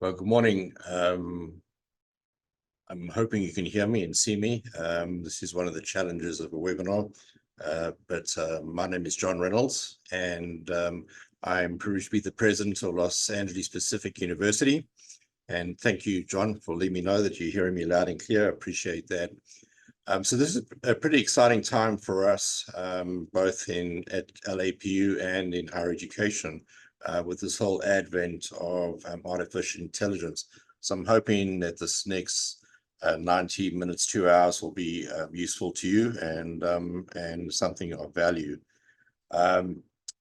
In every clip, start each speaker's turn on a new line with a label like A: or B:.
A: Well, good morning. I'm hoping you can hear me and see me. This is one of the challenges of a webinar, but my name is John Reynolds, and I'm privileged to be the president of Los Angeles Pacific University. And thank you, John, for letting me know that you're hearing me loud and clear. I appreciate that. So this is a pretty exciting time for us, both at LAPU and in higher education, with this whole advent of artificial intelligence. So I'm hoping that this next 90 minutes, 2 hours will be useful to you and something of value.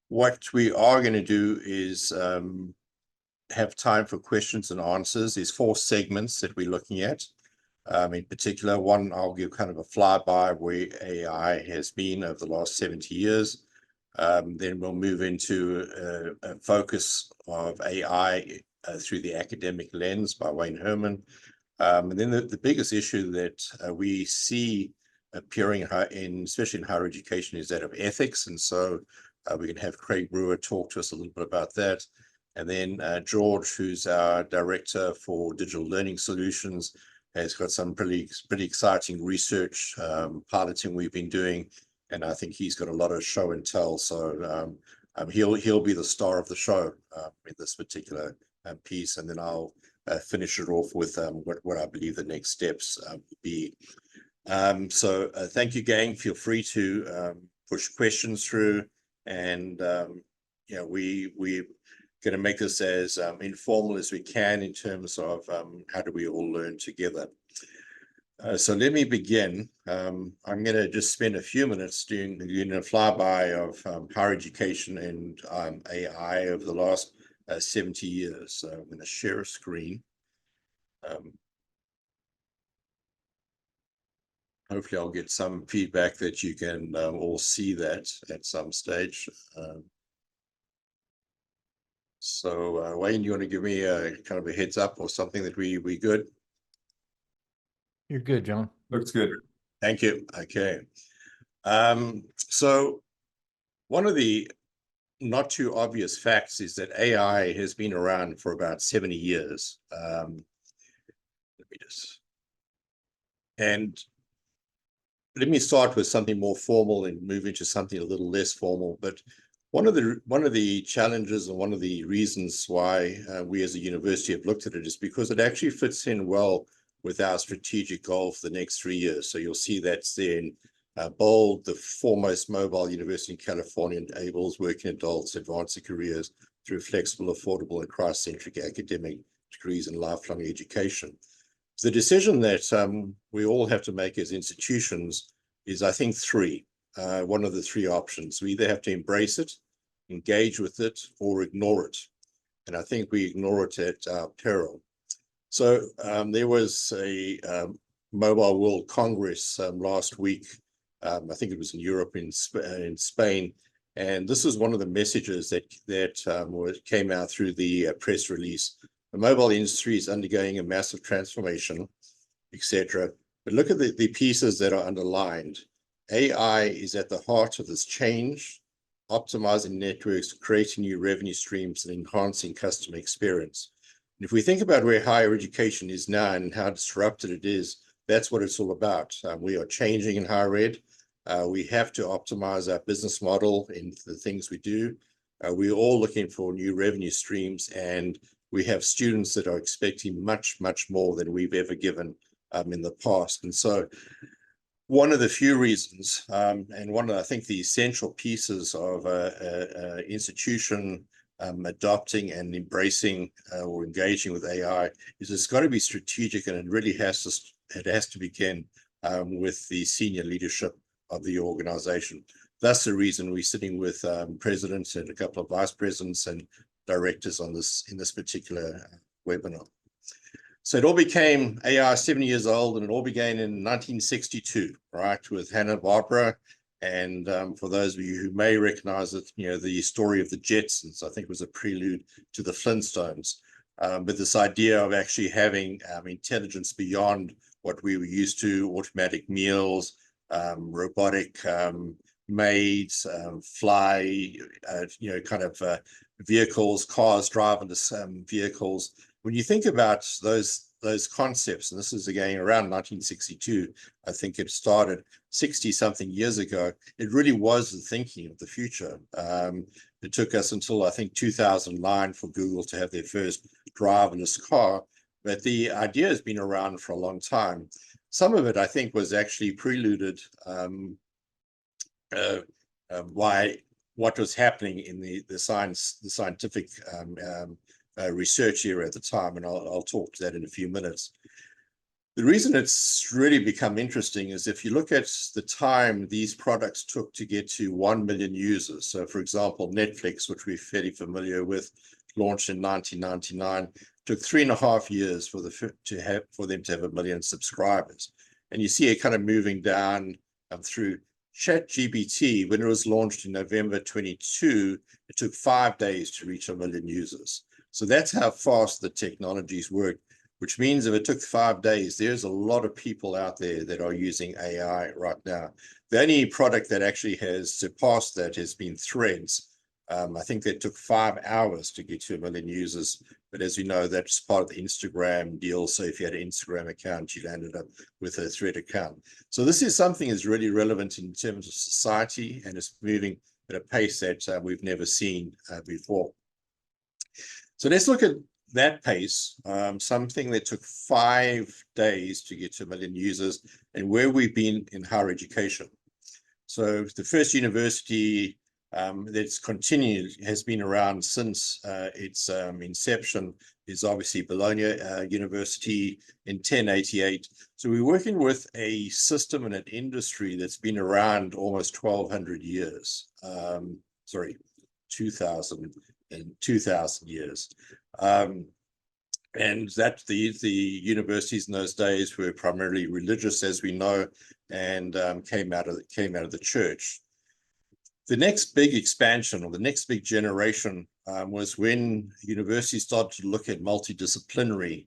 A: What we are going to do is have time for questions and answers. There's 4 segments that we're looking at. In particular, one, I'll give kind of a flyby where AI has been over the last 70 years. Then we'll move into a focus of AI through the academic lens by Wayne Herman. And then the biggest issue that we see appearing especially in higher education, is that of ethics. And so we can have Craig Brewer talk to us a little bit about that. And then George, who's our director for digital learning solutions, has got some pretty exciting research piloting we've been doing, and I think he's got a lot of show and tell. So he'll be the star of the show in this particular piece, and then I'll finish it off with what I believe the next steps will be. So thank you, gang. Feel free to push questions through, and we're going to make this as informal as we can in terms of how do we all learn together. So let me begin. I'm going to just spend a few minutes doing a flyby of higher education and AI over the last 70 years. So I'm going to share a screen. Hopefully I'll get some feedback that you can all see that at some stage. So Wayne, you want to give me a kind of a heads up or something that we good?
B: You're good, John.
C: Looks good.
A: Thank you. Okay. So one of the not too obvious facts is that AI has been around for about 70 years. Let me start with something more formal and move into something a little less formal. But one of the challenges and one of the reasons why we as a university have looked at it is because it actually fits in well with our strategic goal for the next 3 years. So you'll see that's there in bold: the foremost mobile university in California enables working adults advance their careers through flexible, affordable, and Christ-centric academic degrees and lifelong education. The decision that we all have to make as institutions is, I think, 3. One of the 3 options. We either have to embrace it, engage with it, or ignore it. And I think we ignore it at our peril. So there was a Mobile World Congress last week. I think it was in Europe, in Spain. And this is one of the messages that came out through the press release. The mobile industry is undergoing a massive transformation, etc. But look at the pieces that are underlined. AI is at the heart of this change, optimizing networks, creating new revenue streams, and enhancing customer experience. And if we think about where higher education is now and how disrupted it is, that's what it's all about. We are changing in higher ed. We have to optimize our business model in the things we do. We're all looking for new revenue streams, and we have students that are expecting much, much more than we've ever given in the past. And so one of the few reasons, and one of, I think, the essential pieces of an institution adopting and embracing or engaging with AI is it's got to be strategic, and it really has to begin with the senior leadership of the organization. That's the reason we're sitting with presidents and a couple of vice presidents and directors in this particular webinar. So it all became AI 70 years old, and it all began in 1962, right, with Hanna-Barbera. And for those of you who may recognize it, the story of the Jetsons, I think, was a prelude to the Flintstones. But this idea of actually having intelligence beyond what we were used to: automatic meals, robotic maids, fly, vehicles, cars drive into some vehicles. when you think about those concepts, and this is again around 1962, I think it started 60 something years ago, it really was the thinking of the future. It took us until I think 2009 for Google to have their first driverless car, but the idea has been around for a long time. Some of it, I think, was actually preluded by what was happening in the scientific research era at the time, and I'll talk to that in a few minutes. The reason it's really become interesting is if you look at the time these products took to get to 1 million users. So, for example, Netflix, which we're fairly familiar with, launched in 1999, took 3.5 years for them to have 1 million subscribers. And you see it kind of moving down through ChatGPT. When it was launched in November 22, it took 5 days to reach 1 million users. So that's how fast the technologies work, which means if it took 5 days, there's a lot of people out there that are using AI right now. The only product that actually has surpassed that has been Threads. I think that took 5 hours to get to 1 million users. But as you know, that's part of the Instagram deal. So if you had an Instagram account, you ended up with a Thread account. So this is something that's really relevant in terms of society, and it's moving at a pace that we've never seen before. So let's look at that pace, something that took 5 days to get to 1 million users, and where we've been in higher education. So the first university that's continued, has been around since its inception, is obviously Bologna University in 1088. So we're working with a system and an industry that's been around almost 1,200 years. Sorry, 2,000 years. And that the universities in those days were primarily religious, as we know, and came out of the church. The next big expansion, or the next big generation, was when universities started to look at multidisciplinary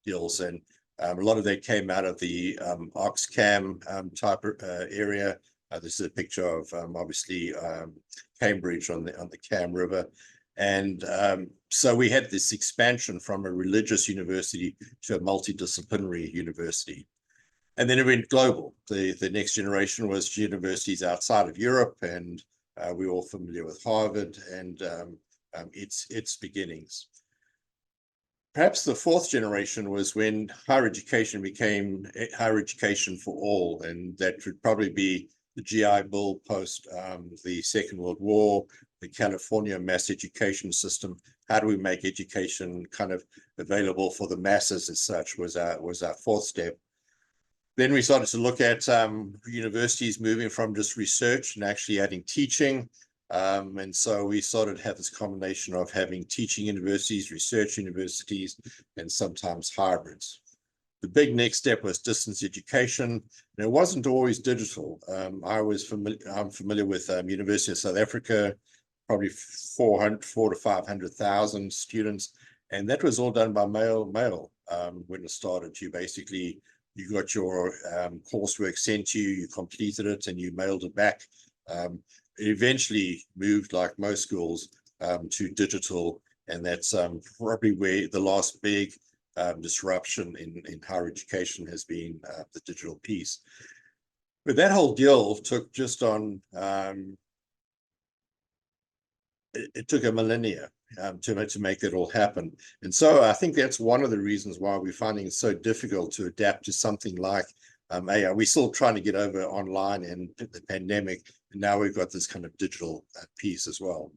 A: deals, and a lot of that came out of the Oxcam type area. This is a picture of obviously Cambridge on the Cam River. And so we had this expansion from a religious university to a multidisciplinary university. And then it went global. The next generation was universities outside of Europe, and we're all familiar with Harvard and its beginnings. Perhaps the fourth generation was when higher education became higher education for all, and that would probably be the GI Bill post the Second World War, the California mass education system. How do we make education kind of available for the masses as such was our fourth step. Then we started to look at universities moving from just research and actually adding teaching. And so we started to have this combination of having teaching universities, research universities, and sometimes hybrids. The big next step was distance education, and it wasn't always digital. I'm familiar with University of South Africa, probably 400 to 500,000 students, and that was all done by mail when it started. You got your coursework sent to you, you completed it, and you mailed it back. It eventually moved, like most schools, to digital, and that's probably where the last big disruption in higher education has been, the digital piece. But that whole deal took just on, it took a millennia to make that all happen. And so I think that's one of the reasons why we're finding it so difficult to adapt to something like AI. We're still trying to get over online and the pandemic, and now we've got this kind of digital piece as well.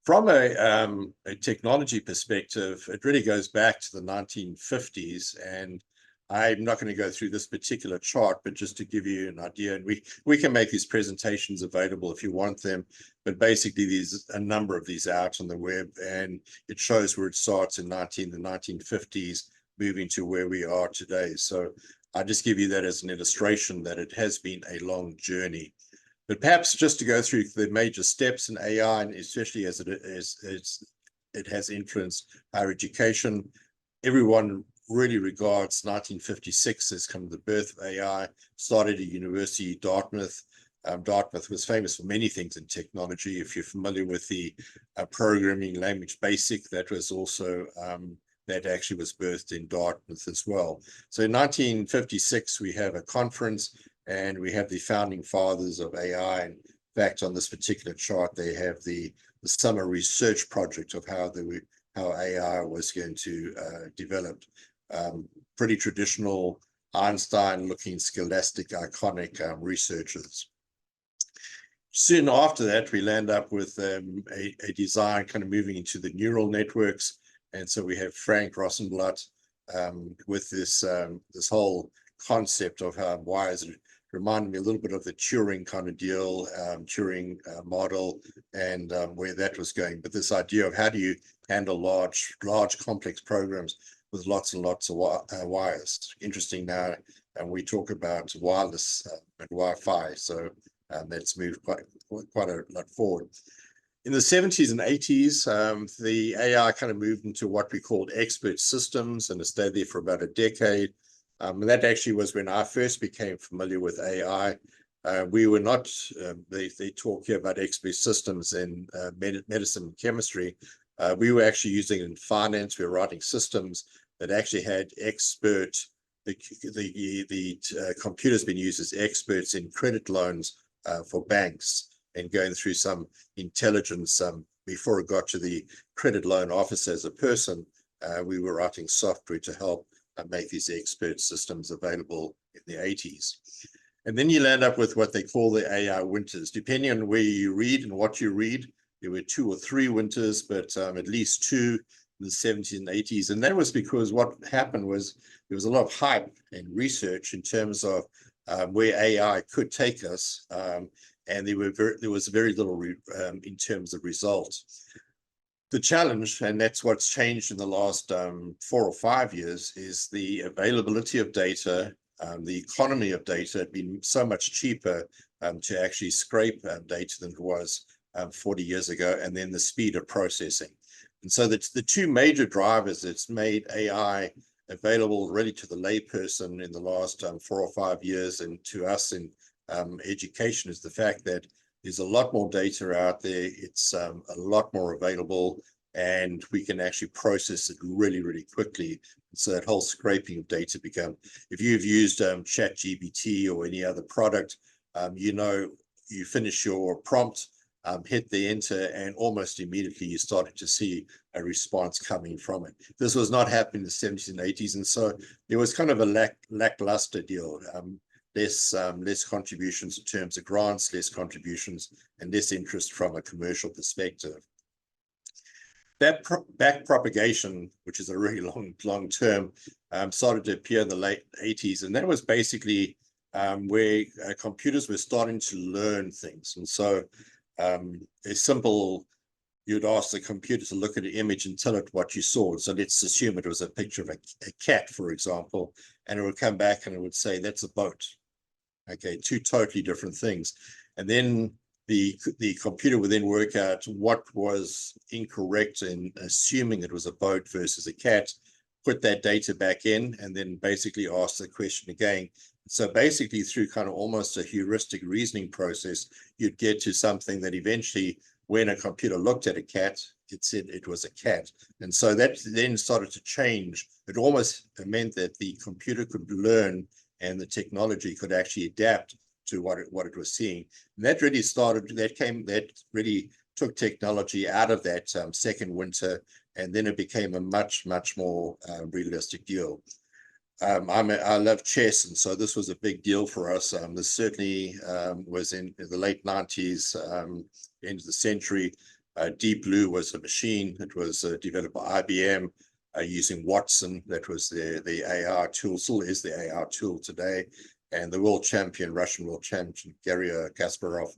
A: From a technology perspective, it really goes back to the 1950s, and I'm not going to go through this particular chart, but just to give you an idea, and we can make these presentations available if you want them, but basically there's a number of these out on the web, and it shows where it starts in the 1950s, moving to where we are today. So I just give you that as an illustration that it has been a long journey. But perhaps just to go through the major steps in AI, and especially as it has influenced higher education, everyone really regards 1956 as kind of the birth of AI. Started at University of Dartmouth. Dartmouth was famous for many things in technology. If you're familiar with the programming language BASIC, that was also that actually was birthed in Dartmouth as well. So in 1956, we have a conference and we have the founding fathers of AI. And in fact, on this particular chart, they have the summer research project of how AI was going to develop. Pretty traditional Einstein-looking, scholastic, iconic researchers. Soon after that, we land up with a design kind of moving into the neural networks. And so we have Frank Rosenblatt with this whole concept of how wires. It reminded me a little bit of the Turing kind of deal, Turing model, and where that was going. But this idea of how do you handle large complex programs with lots and lots of wires. Interesting now, and we talk about wireless and Wi-Fi. So that's moved quite a lot forward. In the 70s and 80s, the AI kind of moved into what we called expert systems, and it stayed there for about a decade. And that actually was when I first became familiar with AI. We were not, they talk here about expert systems in medicine and chemistry. We were actually using it in finance. We were writing systems that actually had the computer's been used as experts in credit loans for banks, and going through some intelligence before it got to the credit loan officer as a person. We were writing software to help make these expert systems available in the 80s. And then you land up with what they call the AI winters. Depending on where you read and what you read, there were 2 or 3 winters, but at least 2 in the 70s and 80s. And that was because what happened was there was a lot of hype and research in terms of where AI could take us. And there was very little in terms of results. The challenge, and that's what's changed in the last 4 or 5 years, is the availability of data. The economy of data had been so much cheaper to actually scrape data than it was 40 years ago, and then the speed of processing. And so the 2 major drivers that's made AI available really to the layperson in the last 4 or 5 years, and to us in education, is the fact that there's a lot more data out there. It's a lot more available, and we can actually process it really, really quickly. So that whole scraping of data if you've used ChatGPT or any other product, you finish your prompt, hit the enter, and almost immediately you started to see a response coming from it. This was not happening in the 70s and 80s, and so there was kind of a lackluster deal. Less contributions in terms of grants, less contributions, and less interest from a commercial perspective. That back propagation, which is a really long term, started to appear in the late 80s, and that was basically where computers were starting to learn things. And so you'd ask the computer to look at an image and tell it what you saw. So let's assume it was a picture of a cat, for example, and it would come back and it would say, that's a boat. Okay, 2 totally different things. And then the computer would then work out what was incorrect in assuming it was a boat versus a cat, put that data back in, and then basically ask the question again. So basically through kind of almost a heuristic reasoning process, you'd get to something that eventually, when a computer looked at a cat, it said it was a cat. And so that then started to change. It almost meant that the computer could learn and the technology could actually adapt to what it was seeing. And that really that really took technology out of that second winter, and then it became a much more realistic deal. I love chess, and so this was a big deal for us. This certainly was in the late 90s, end of the century. Deep Blue was a machine that was developed by IBM. Using Watson, that was the AI tool, still is the AI tool today. And the Russian world champion, Garry Kasparov,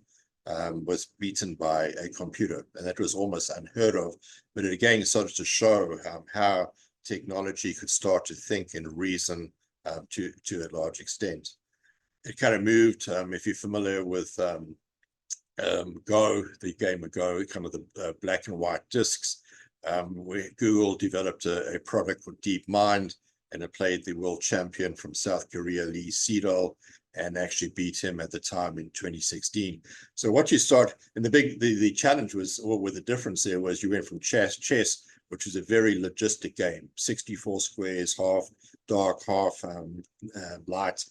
A: was beaten by a computer. And that was almost unheard of. But it again started to show how technology could start to think and reason to a large extent. It kind of moved, if you're familiar with Go, the game of Go, kind of the black and white discs. Where Google developed a product called DeepMind, and it played the world champion from South Korea, Lee Sedol. and actually beat him at the time in 2016. So what you start, and the challenge was, or the difference there was, you went from chess, which is a very logistic game, 64 squares, half dark, half light,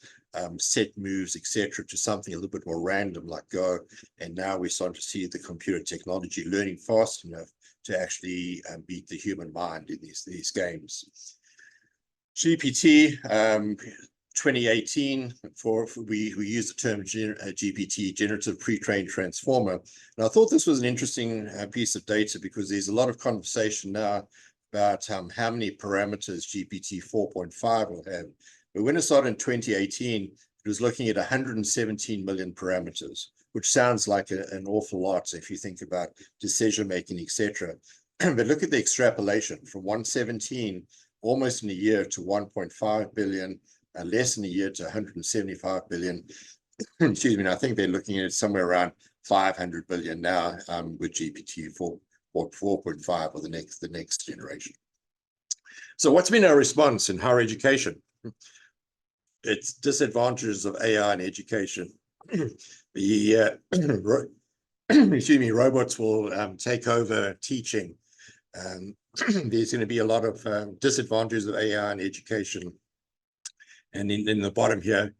A: set moves, etc., to something a little bit more random like Go. And now we're starting to see the computer technology learning fast enough to actually beat the human mind in these games. GPT, 2018, we use the term GPT, Generative Pre-trained Transformer. And I thought this was an interesting piece of data, because there's a lot of conversation now about how many parameters GPT 4.5 will have. But when it started in 2018, it was looking at 117 million parameters, which sounds like an awful lot if you think about decision-making, etc. But look at the extrapolation from 117 almost in a year to 1.5 billion, less than a year to 175 billion. Excuse me, and I think they're looking at somewhere around 500 billion now with GPT 4.5 or the next generation. So what's been our response in higher education? It's disadvantages of AI in education. Excuse me, robots will take over teaching. There's going to be a lot of disadvantages of AI in education. And in the bottom here,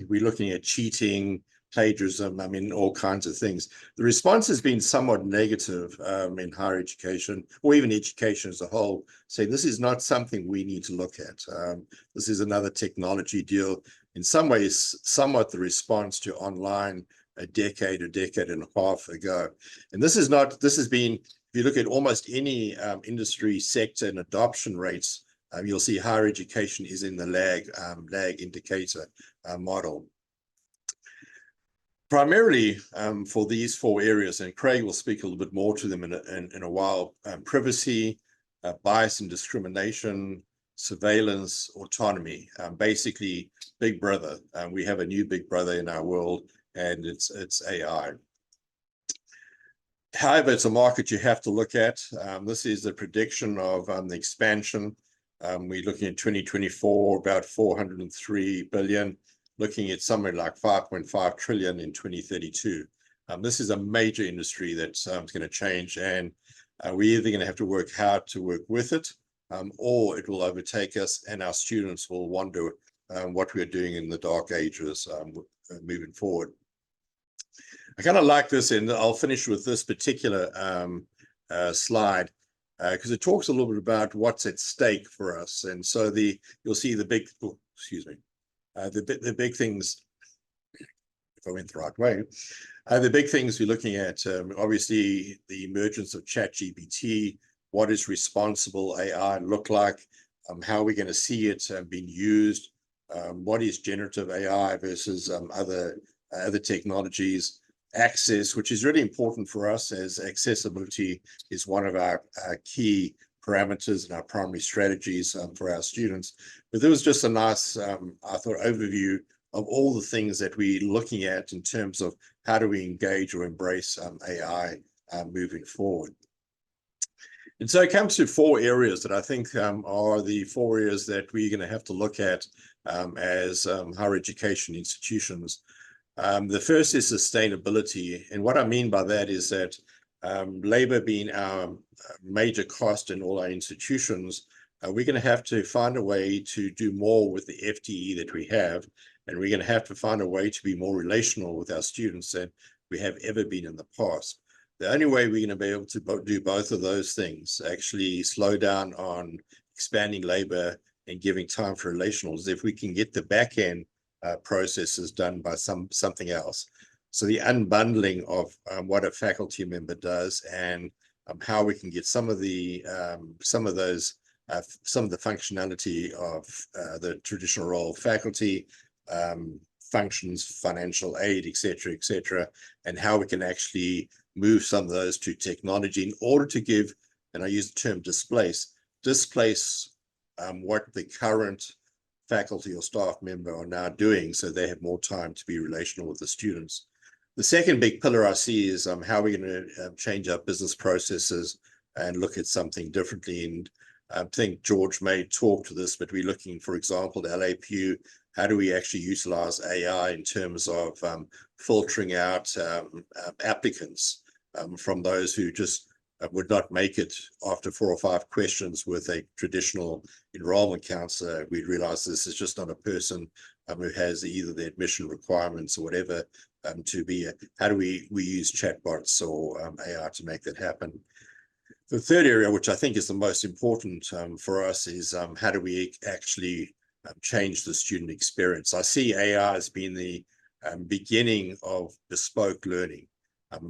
A: we're looking at cheating, plagiarism, I mean, all kinds of things. The response has been somewhat negative in higher education, or even education as a whole, saying this is not something we need to look at. This is another technology deal. In some ways, somewhat the response to online a decade and a half ago. And this has been, if you look at almost any industry sector and adoption rates, you'll see higher education is in the lag indicator model. Primarily for these four areas, and Craig will speak a little bit more to them in a while: privacy, bias and discrimination, surveillance, autonomy. Basically, Big Brother. We have a new Big Brother in our world, and it's AI. However, it's a market you have to look at. This is the prediction of the expansion. We're looking at 2024, about 403 billion, looking at somewhere like 5.5 trillion in 2032. This is a major industry that's going to change, and we're either going to have to work hard to work with it, or it will overtake us, and our students will wonder what we're doing in the dark ages moving forward. I kind of like this, and I'll finish with this particular slide, because it talks a little bit about what's at stake for us. And so you'll see the big, the big things, if I went the right way, the big things we're looking at, obviously the emergence of ChatGPT, what is responsible AI look like, how are we going to see it being used, what is generative AI versus other technologies, access, which is really important for us, as accessibility is one of our key parameters and our primary strategies for our students. But there was just a nice, I thought, overview of all the things that we're looking at in terms of how do we engage or embrace AI moving forward. And so it comes to four areas that I think are the four areas that we're going to have to look at as higher education institutions. The first is sustainability. And what I mean by that is that labor being our major cost in all our institutions, we're going to have to find a way to do more with the FTE that we have. And we're going to have to find a way to be more relational with our students than we have ever been in the past. The only way we're going to be able to do both of those things, actually slow down on expanding labor and giving time for relationals, is if we can get the back end processes done by something else. So the unbundling of what a faculty member does, and how we can get some of the functionality of the traditional role of faculty, functions, financial aid, etc., and how we can actually move some of those to technology in order to give, and I use the term displace what the current faculty or staff member are now doing, so they have more time to be relational with the students. The second big pillar I see is how we're going to change our business processes and look at something differently. And I think George may talk to this, but we're looking, for example, at LAPU how do we actually utilize AI in terms of filtering out applicants from those who just would not make it after 4 or 5 questions with a traditional enrollment counselor. We realize this is just not a person who has either the admission requirements or whatever to be. How do we use chatbots or AI to make that happen? The third area, which I think is the most important for us, is how do we actually change the student experience? I see AI as being the beginning of bespoke learning.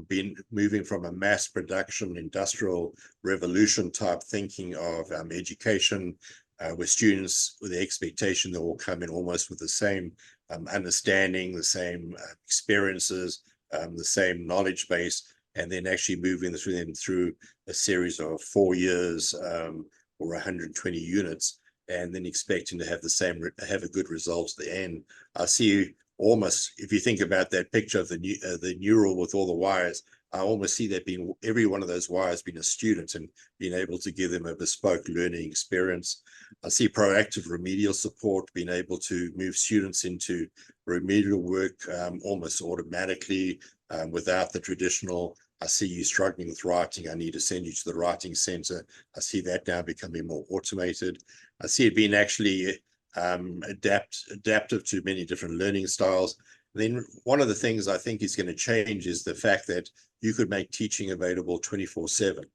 A: Been moving from a mass production industrial revolution type thinking of education, where students with the expectation they will come in almost with the same understanding, the same experiences, the same knowledge base, and then actually moving them through a series of 4 years or 120 units, and then expecting to have a good result at the end. I see almost, if you think about that picture of the neural with all the wires, I almost see that being every one of those wires being a student and being able to give them a bespoke learning experience. I see proactive remedial support being able to move students into remedial work almost automatically without the traditional, I see you struggling with writing, I need to send you to the writing center. I see that now becoming more automated. I see it being actually adaptive to many different learning styles. Then one of the things I think is going to change is the fact that you could make teaching available 24/7,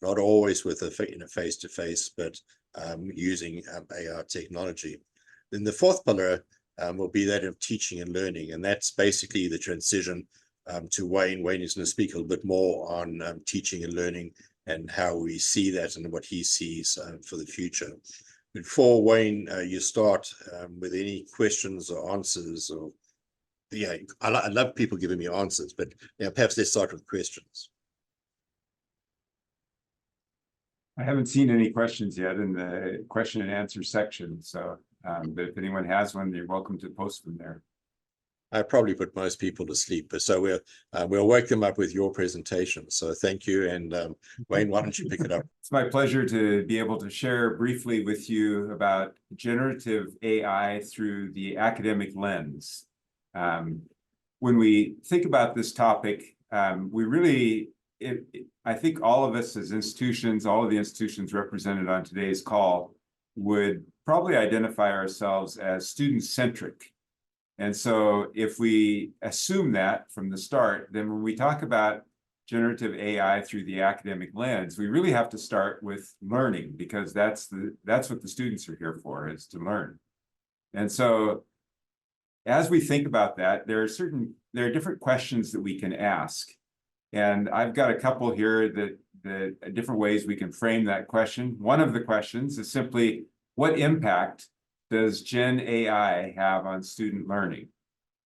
A: not always with a face-to-face, but using AI technology. Then the fourth pillar will be that of teaching and learning, and that's basically the transition to Wayne. Wayne is going to speak a little bit more on teaching and learning and how we see that and what he sees for the future. Before Wayne, you start with any questions or answers, or I love people giving me answers, but perhaps let's start with questions.
C: I haven't seen any questions yet in the question and answer section, so but if anyone has one, you're welcome to post them there.
A: I probably put most people to sleep, but so we'll wake them up with your presentation. So thank you, and Wayne, why don't you pick it up?
C: It's my pleasure to be able to share briefly with you about generative AI through the academic lens. When we think about this topic, we really, I think all of us as institutions, all of the institutions represented on today's call, would probably identify ourselves as student-centric. And so if we assume that from the start, then when we talk about generative AI through the academic lens, we really have to start with learning, because that's what the students are here for, is to learn. And so as we think about that, there are different questions that we can ask. And I've got a couple here that different ways we can frame that question. One of the questions is simply, what impact does Gen AI have on student learning?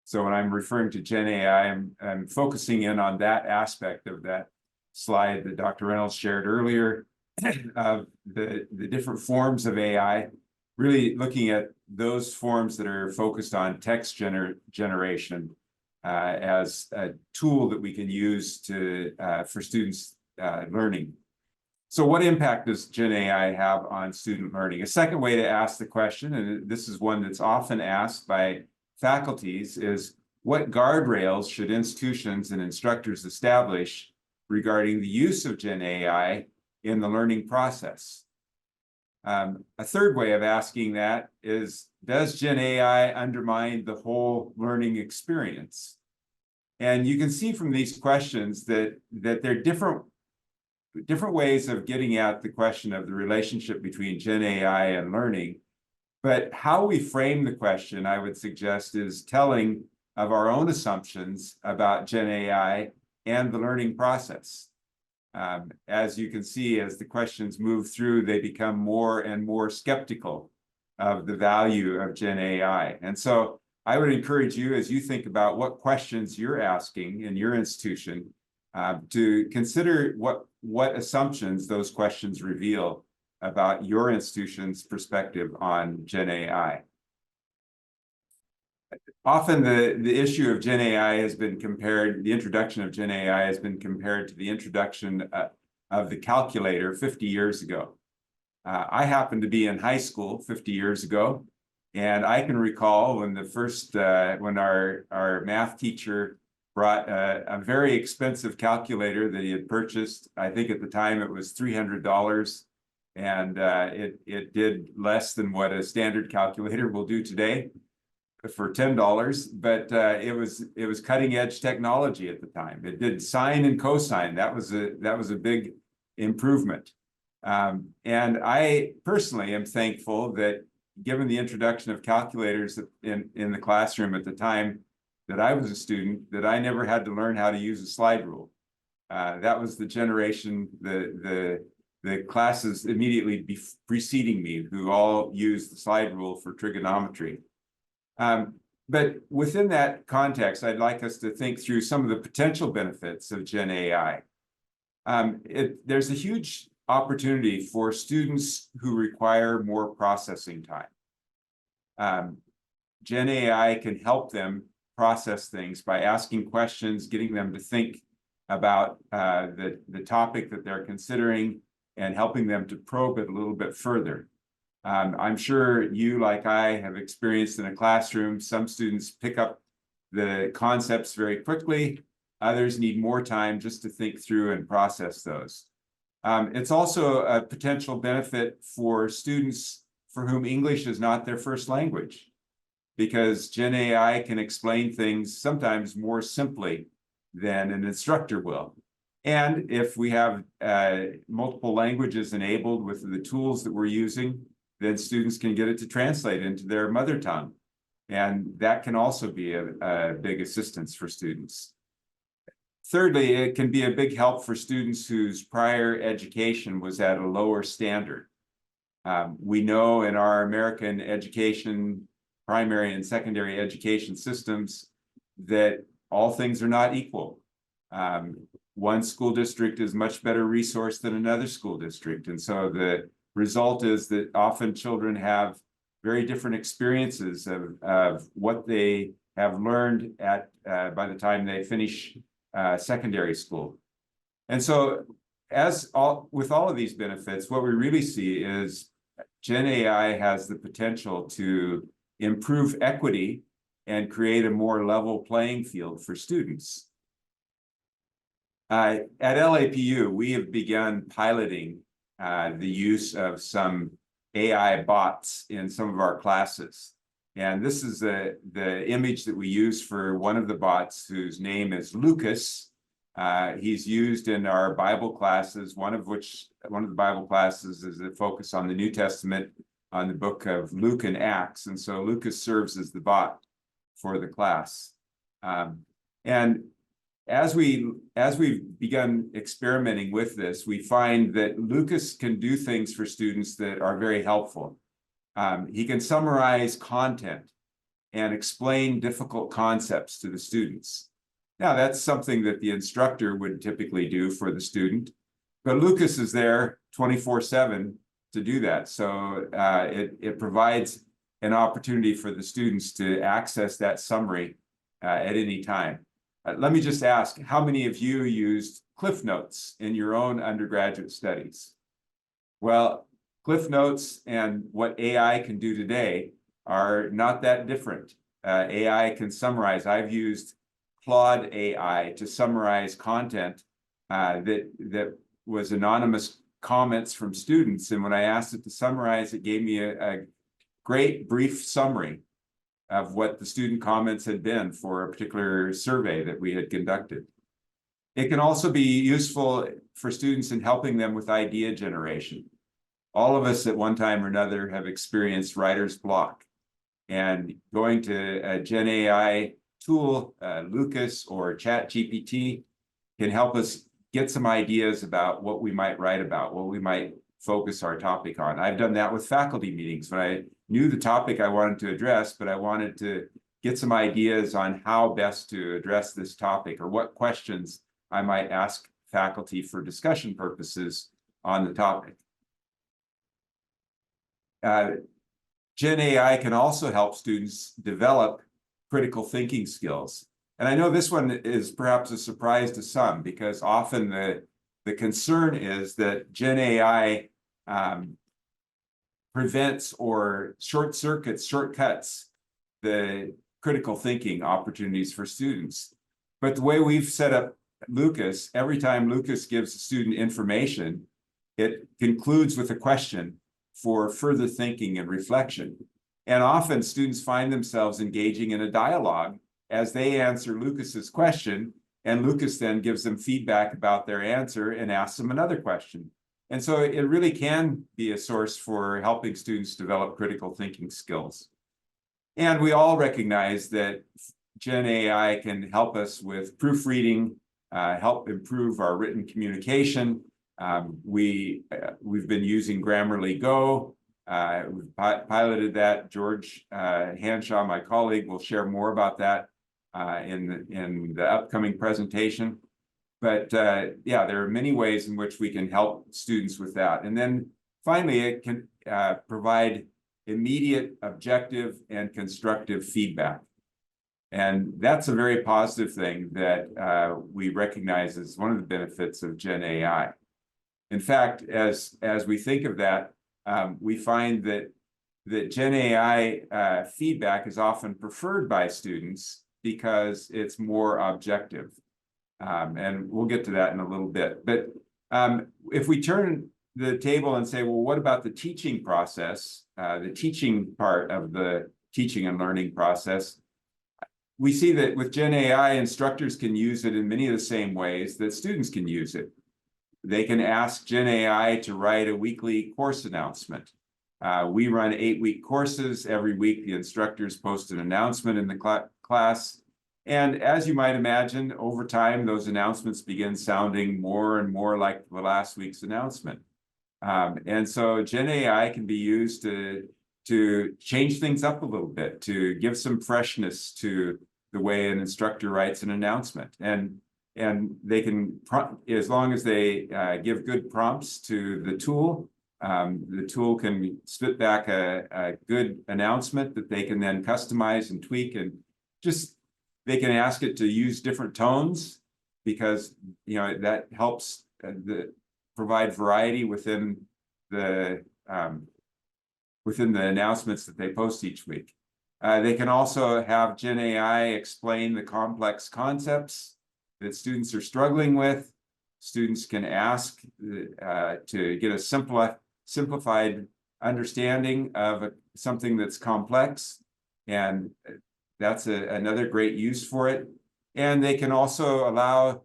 C: So when I'm referring to Gen AI, I'm focusing in on that aspect of that slide that Dr. Reynolds shared earlier, of the different forms of AI, really looking at those forms that are focused on text generation as a tool that we can use for students' learning. So what impact does Gen AI have on student learning? A second way to ask the question, and this is one that's often asked by faculties, is what guardrails should institutions and instructors establish regarding the use of Gen AI in the learning process? A third way of asking that is, does Gen AI undermine the whole learning experience? And you can see from these questions that there are different ways of getting at the question of the relationship between Gen AI and learning. But how we frame the question, I would suggest, is telling of our own assumptions about Gen AI and the learning process. As you can see, as the questions move through, they become more and more skeptical of the value of Gen AI. And so I would encourage you, as you think about what questions you're asking in your institution, to consider what assumptions those questions reveal about your institution's perspective on Gen AI. Often the issue of Gen AI has been compared, the introduction of Gen AI has been compared to the introduction of the calculator 50 years ago. I happened to be in high school 50 years ago, And I can recall when when our math teacher brought a very expensive calculator that he had purchased. I think at the time it was $300, and it did less than what a standard calculator will do today for $10. But it was cutting edge technology at the time. It did sine and cosine. That was a big improvement. And I personally am thankful that, given the introduction of calculators in the classroom at the time that I was a student, that I never had to learn how to use a slide rule. That was the generation, the classes immediately preceding me, who all used the slide rule for trigonometry. But within that context, I'd like us to think through some of the potential benefits of Gen AI. There's a huge opportunity for students who require more processing time. Gen AI can help them process things by asking questions, getting them to think about the topic that they're considering, and helping them to probe it a little bit further. I'm sure you, like I, have experienced in a classroom, some students pick up the concepts very quickly. Others need more time just to think through and process those. It's also a potential benefit for students for whom English is not their first language, because Gen AI can explain things sometimes more simply than an instructor will. And if we have multiple languages enabled with the tools that we're using, then students can get it to translate into their mother tongue. And that can also be a big assistance for students. Thirdly, it can be a big help for students whose prior education was at a lower standard. We know in our American education, primary and secondary education systems, that all things are not equal. One school district is much better resourced than another school district. And so the result is that often children have very different experiences of what they have learned by the time they finish secondary school. And so with all of these benefits, what we really see is Gen AI has the potential to improve equity and create a more level playing field for students. At LAPU, we have begun piloting the use of some AI bots in some of our classes. And this is the image that we use for one of the bots, whose name is Lucas. He's used in our Bible classes, one of the Bible classes is a focus on the New Testament, on the book of Luke and Acts. And so Lucas serves as the bot for the class. And as we've begun experimenting with this, we find that Lucas can do things for students that are very helpful. He can summarize content and explain difficult concepts to the students. Now, that's something that the instructor would typically do for the student, but Lucas is there 24/7 to do that. So it provides an opportunity for the students to access that summary at any time. Let me just ask, how many of you used Cliff Notes in your own undergraduate studies? Well, Cliff Notes and what AI can do today are not that different. AI can summarize. I've used Claude AI to summarize content that was anonymous comments from students. And when I asked it to summarize, it gave me a great brief summary of what the student comments had been for a particular survey that we had conducted. It can also be useful for students in helping them with idea generation. All of us at one time or another have experienced writer's block, and going to a Gen AI tool, Lucas or ChatGPT, can help us get some ideas about what we might write about, what we might focus our topic on. I've done that with faculty meetings when I knew the topic I wanted to address, but I wanted to get some ideas on how best to address this topic, or what questions I might ask faculty for discussion purposes on the topic. Gen AI can also help students develop critical thinking skills. And I know this one is perhaps a surprise to some, because often the concern is that Gen AI prevents or shortcuts the critical thinking opportunities for students. But the way we've set up Lucas, every time Lucas gives a student information, it concludes with a question for further thinking and reflection. And often students find themselves engaging in a dialogue as they answer Lucas's question, and Lucas then gives them feedback about their answer and asks them another question. And so it really can be a source for helping students develop critical thinking skills. And we all recognize that Gen AI can help us with proofreading, help improve our written communication. We've been using Grammarly Go. We've piloted that. George Hanshaw, my colleague, will share more about that in the upcoming presentation. But yeah, there are many ways in which we can help students with that. And then finally, it can provide immediate, objective, and constructive feedback. And that's a very positive thing that we recognize as one of the benefits of Gen AI. In fact, as we think of that, we find that Gen AI feedback is often preferred by students because it's more objective. And we'll get to that in a little bit. But if we turn the table and say, well, what about the teaching process, the teaching part of the teaching and learning process? We see that with Gen AI, instructors can use it in many of the same ways that students can use it. They can ask Gen AI to write a weekly course announcement. We run 8-week courses. Every week, the instructors post an announcement in the class. And as you might imagine, over time, those announcements begin sounding more and more like the last week's announcement. And so Gen AI can be used to change things up a little bit, to give some freshness to the way an instructor writes an announcement. And they can, as long as they give good prompts to the tool can spit back a good announcement that they can then customize and tweak, and just they can ask it to use different tones, because that helps provide variety within the announcements that they post each week. They can also have Gen AI explain the complex concepts that students are struggling with. Students can ask to get a simplified understanding of something that's complex, and that's another great use for it. And they can also allow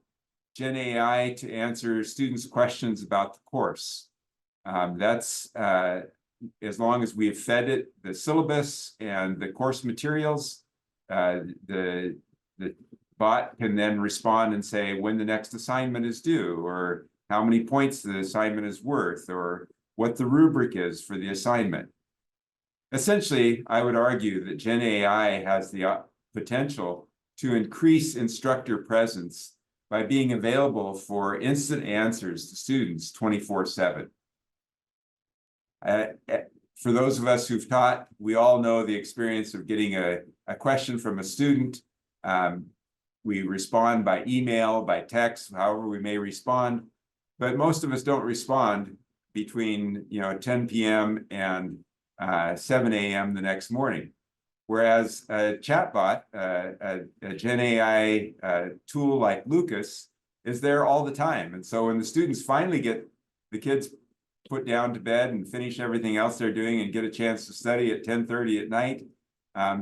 C: Gen AI to answer students' questions about the course. That's as long as we've fed it the syllabus and the course materials, the bot can then respond and say when the next assignment is due, or how many points the assignment is worth, or what the rubric is for the assignment. Essentially, I would argue that Gen AI has the potential to increase instructor presence by being available for instant answers to students 24/7. For those of us who've taught, we all know the experience of getting a question from a student. We respond by email, by text, however we may respond, but most of us don't respond between 10 p.m. and 7 a.m. the next morning. Whereas a chatbot, a Gen AI tool like Lucas, is there all the time. And so when the students finally get the kids put down to bed and finish everything else they're doing and get a chance to study at 10:30 at night,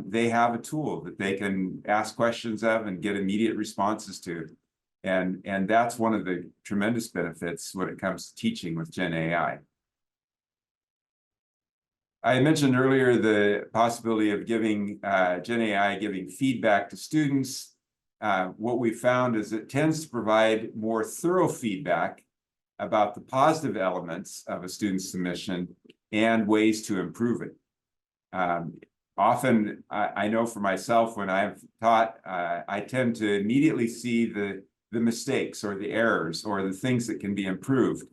C: they have a tool that they can ask questions of and get immediate responses to. And that's one of the tremendous benefits when it comes to teaching with Gen AI. I mentioned earlier the possibility of giving Gen AI giving feedback to students. What we found is it tends to provide more thorough feedback about the positive elements of a student's submission and ways to improve it. Often, I know for myself, when I've taught, I tend to immediately see the mistakes or the errors or the things that can be improved.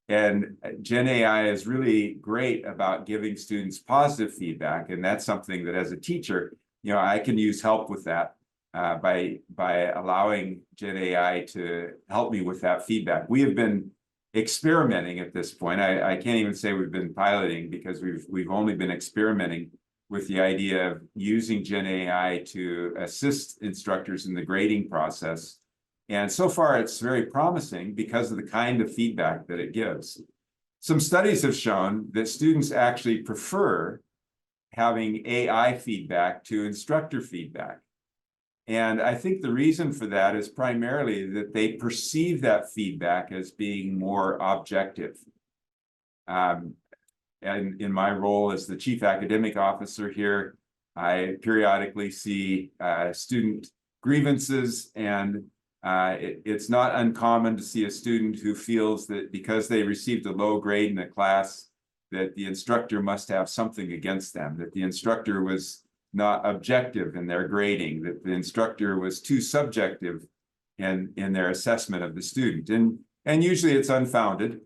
C: And Gen AI is really great about giving students positive feedback. And that's something that as a teacher, I can use help with that by allowing Gen AI to help me with that feedback. We have been experimenting at this point. I can't even say we've been piloting, because we've only been experimenting with the idea of using Gen AI to assist instructors in the grading process. And so far, it's very promising because of the kind of feedback that it gives. Some studies have shown that students actually prefer having AI feedback to instructor feedback. And I think the reason for that is primarily that they perceive that feedback as being more objective. And in my role as the chief academic officer here, I periodically see student grievances, and it's not uncommon to see a student who feels that because they received a low grade in a class, that the instructor must have something against them, that the instructor was not objective in their grading, that the instructor was too subjective in their assessment of the student. And usually it's unfounded,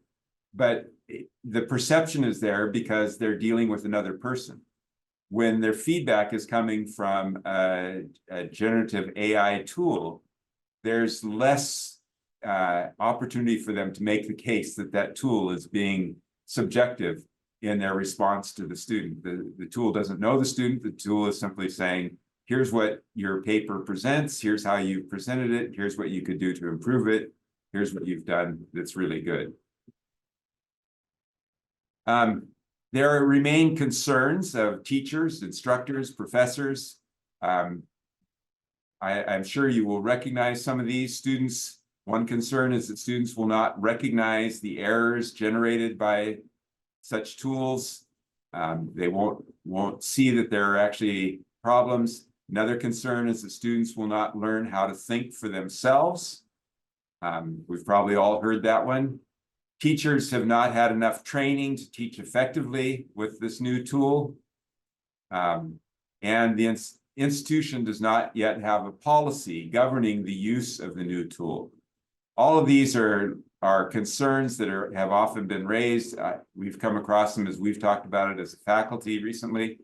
C: but the perception is there because they're dealing with another person. When their feedback is coming from a generative AI tool, there's less opportunity for them to make the case that that tool is being subjective in their response to the student. The tool doesn't know the student. The tool is simply saying, here's what your paper presents, here's how you presented it, here's what you could do to improve it, here's what you've done that's really good. There remain concerns of teachers, instructors, professors. I'm sure you will recognize some of these. Students, one concern is that students will not recognize the errors generated by such tools. They won't see that there are actually problems. Another concern is that students will not learn how to think for themselves. We've probably all heard that one. Teachers have not had enough training to teach effectively with this new tool. And the institution does not yet have a policy governing the use of the new tool. All of these are concerns that have often been raised. We've come across them as we've talked about it as a faculty recently.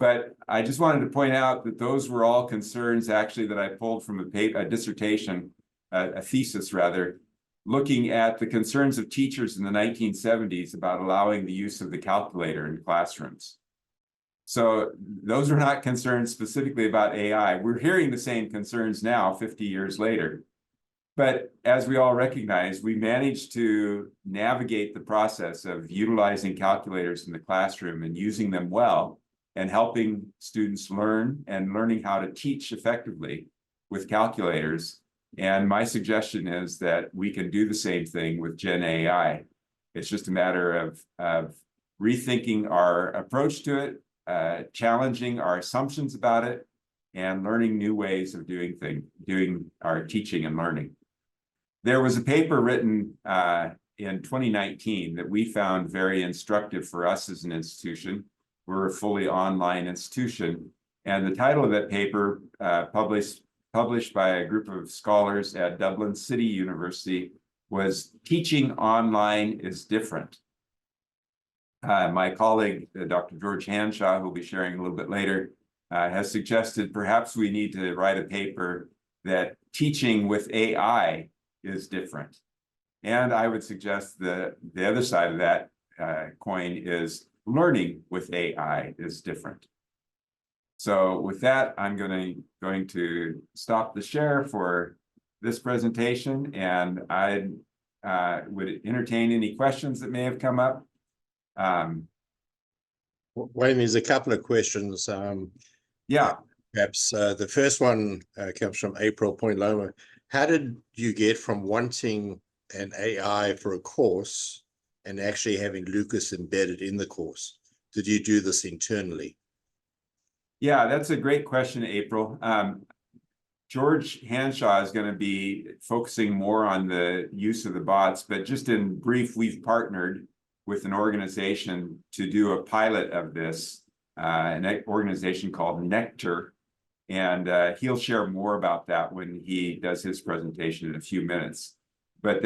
C: But I just wanted to point out that those were all concerns actually that I pulled from a dissertation, a thesis rather, looking at the concerns of teachers in the 1970s about allowing the use of the calculator in classrooms. So those are not concerns specifically about AI. We're hearing the same concerns now, 50 years later. But as we all recognize, we managed to navigate the process of utilizing calculators in the classroom and using them well, and helping students learn and learning how to teach effectively with calculators. And my suggestion is that we can do the same thing with Gen AI. It's just a matter of rethinking our approach to it, challenging our assumptions about it, and learning new ways of doing our teaching and learning. There was a paper written in 2019 that we found very instructive for us as an institution. We're a fully online institution. And the title of that paper, published by a group of scholars at Dublin City University, was Teaching Online is Different. My colleague, Dr. George Hanshaw, who will be sharing a little bit later, has suggested perhaps we need to write a paper that teaching with AI is different. And I would suggest the other side of that coin is learning with AI is different. So with that, I'm going to stop the share for this presentation, and I would entertain any questions that may have come up.
A: Wayne, there's a couple of questions.
C: Yeah.
A: Perhaps the first one comes from April Point Loma. How did you get from wanting an AI for a course and actually having Lucas embedded in the course? Did you do this internally?
C: Yeah, that's a great question, April. George Hanshaw is going to be focusing more on the use of the bots, but just in brief, we've partnered with an organization to do a pilot of this, an organization called Nectar. And he'll share more about that when he does his presentation in a few minutes. But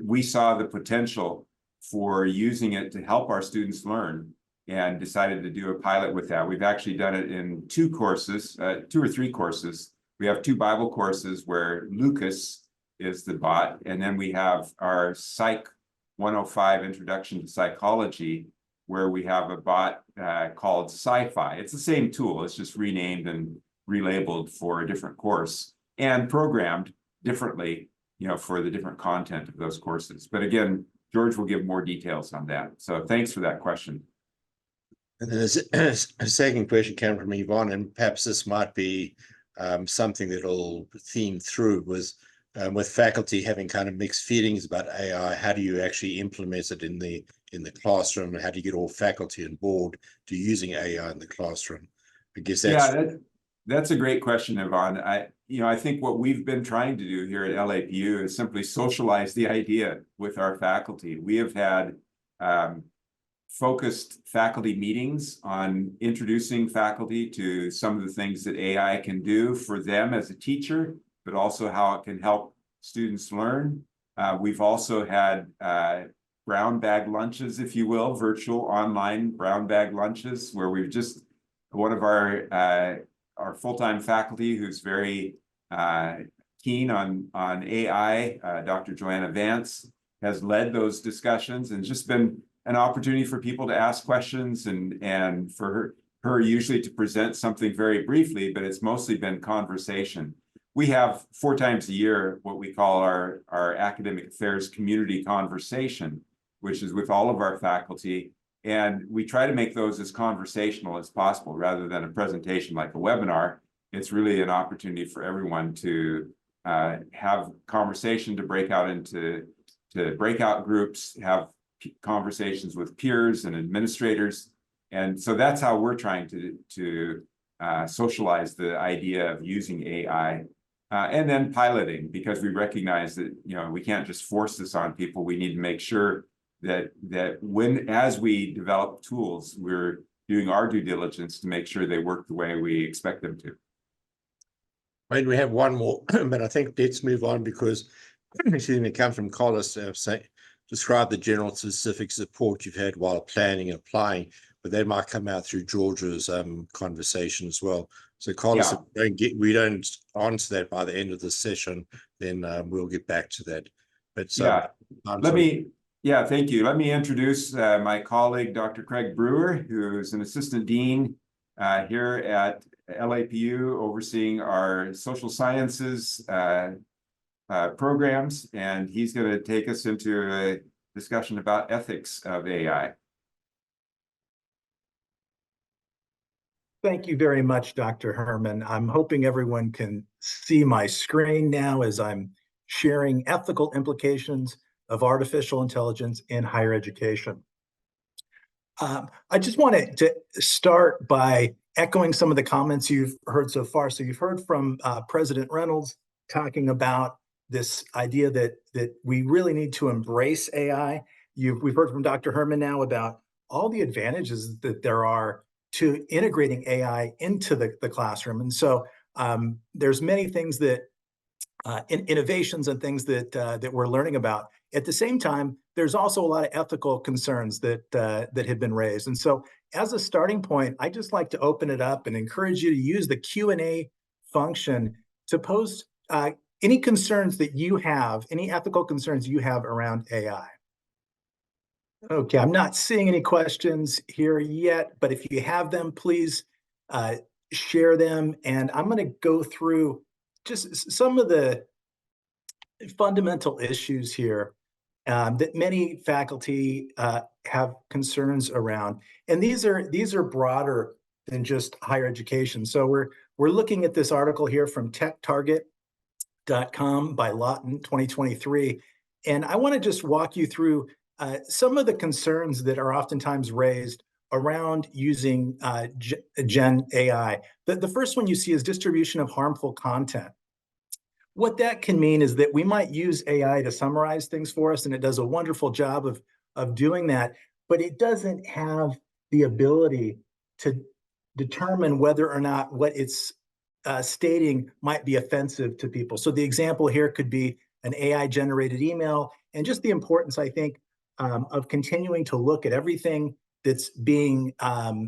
C: we saw the potential for using it to help our students learn and decided to do a pilot with that. We've actually done it in 2 courses, 2 or 3 courses. We have 2 Bible courses where Lucas is the bot, and then we have our psych 105 Introduction to Psychology, where we have a bot called Sci-Fi. It's the same tool, it's just renamed and relabeled for a different course and programmed differently, for the different content of those courses. But again, George will give more details on that. So thanks for that question.
A: And then there's a second question came from Yvonne, and perhaps this might be something that'll theme through, was with faculty having kind of mixed feelings about AI, how do you actually implement it in the classroom, and how do you get all faculty on board to using AI in the classroom? I guess
C: that's a great question, Yvonne. I think what we've been trying to do here at LAPU is simply socialize the idea with our faculty. We have had focused faculty meetings on introducing faculty to some of the things that AI can do for them as a teacher, but also how it can help students learn. We've also had brown bag lunches, if you will, virtual online brown bag lunches, where we've just, one of our full-time faculty who's very keen on AI, Dr. Joanna Vance, has led those discussions, and just been an opportunity for people to ask questions and for her usually to present something very briefly, but it's mostly been conversation. We have 4 times a year what we call our academic affairs community conversation, which is with all of our faculty. And we try to make those as conversational as possible rather than a presentation like a webinar. It's really an opportunity for everyone to have conversation, to break out into breakout groups, have conversations with peers and administrators. And so that's how we're trying to socialize the idea of using AI. And then piloting, because we recognize that we can't just force this on people. We need to make sure that as we develop tools, we're doing our due diligence to make sure they work the way we expect them to.
A: Right, we have one more, but I think let's move on, because it comes from Collis, describe the general specific support you've had while planning and applying, but that might come out through George's conversation as well. So Collis, if we don't answer that by the end of the session, then we'll get back to that. But
C: thank you. Let me introduce my colleague, Dr. Craig Brewer, who's an assistant dean here at LAPU, overseeing our social sciences programs, and he's going to take us into a discussion about ethics of AI.
D: Thank you very much, Dr. Herman. I'm hoping everyone can see my screen now as I'm sharing ethical implications of artificial intelligence in higher education. I just wanted to start by echoing some of the comments you've heard so far. So you've heard from President Reynolds talking about this idea that we really need to embrace AI. We've heard from Dr. Herman now about all the advantages that there are to integrating AI into the classroom. And so there's many things that innovations and things that we're learning about. At the same time, there's also a lot of ethical concerns that have been raised. And so as a starting point, I just like to open it up and encourage you to use the Q&A function to post any concerns that you have, any ethical concerns you have around AI. Okay, I'm not seeing any questions here yet, but if you have them, please share them. And I'm going to go through just some of the fundamental issues here that many faculty have concerns around. And these are broader than just higher education. So we're looking at this article here from techtarget.com by Lawton 2023. And I want to just walk you through some of the concerns that are oftentimes raised around using Gen AI. The first one you see is distribution of harmful content. What that can mean is that we might use AI to summarize things for us, and it does a wonderful job of doing that, but it doesn't have the ability to determine whether or not what it's stating might be offensive to people. So the example here could be an AI-generated email, and just the importance, I think, of continuing to look at everything that's being,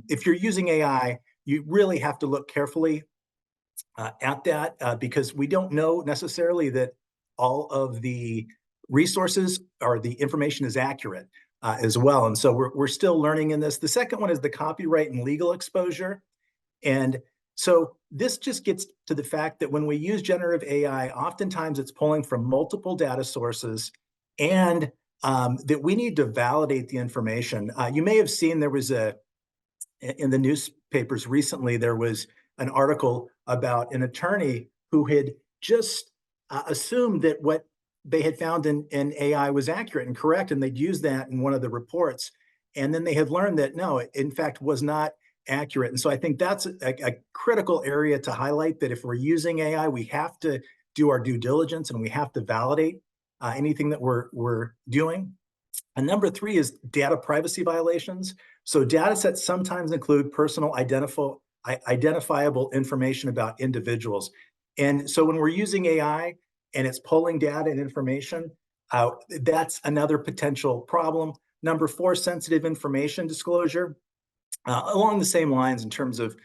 D: if you're using AI, you really have to look carefully at that because we don't know necessarily that all of the resources or the information is accurate as well. And so we're still learning in this. The second one is the copyright and legal exposure. And so this just gets to the fact that when we use generative AI, oftentimes it's pulling from multiple data sources, and that we need to validate the information. You may have seen there was in the newspapers recently, there was an article about an attorney who had just assumed that what they had found in AI was accurate and correct, and they'd used that in one of the reports. And then they had learned that no, it in fact was not accurate. And so I think that's a critical area to highlight, that if we're using AI, we have to do our due diligence and we have to validate anything that we're doing. And number three is data privacy violations. So data sets sometimes include personal identifiable information about individuals. And so when we're using AI and it's pulling data and information, that's another potential problem. Number four, sensitive information disclosure. Along the same lines in terms of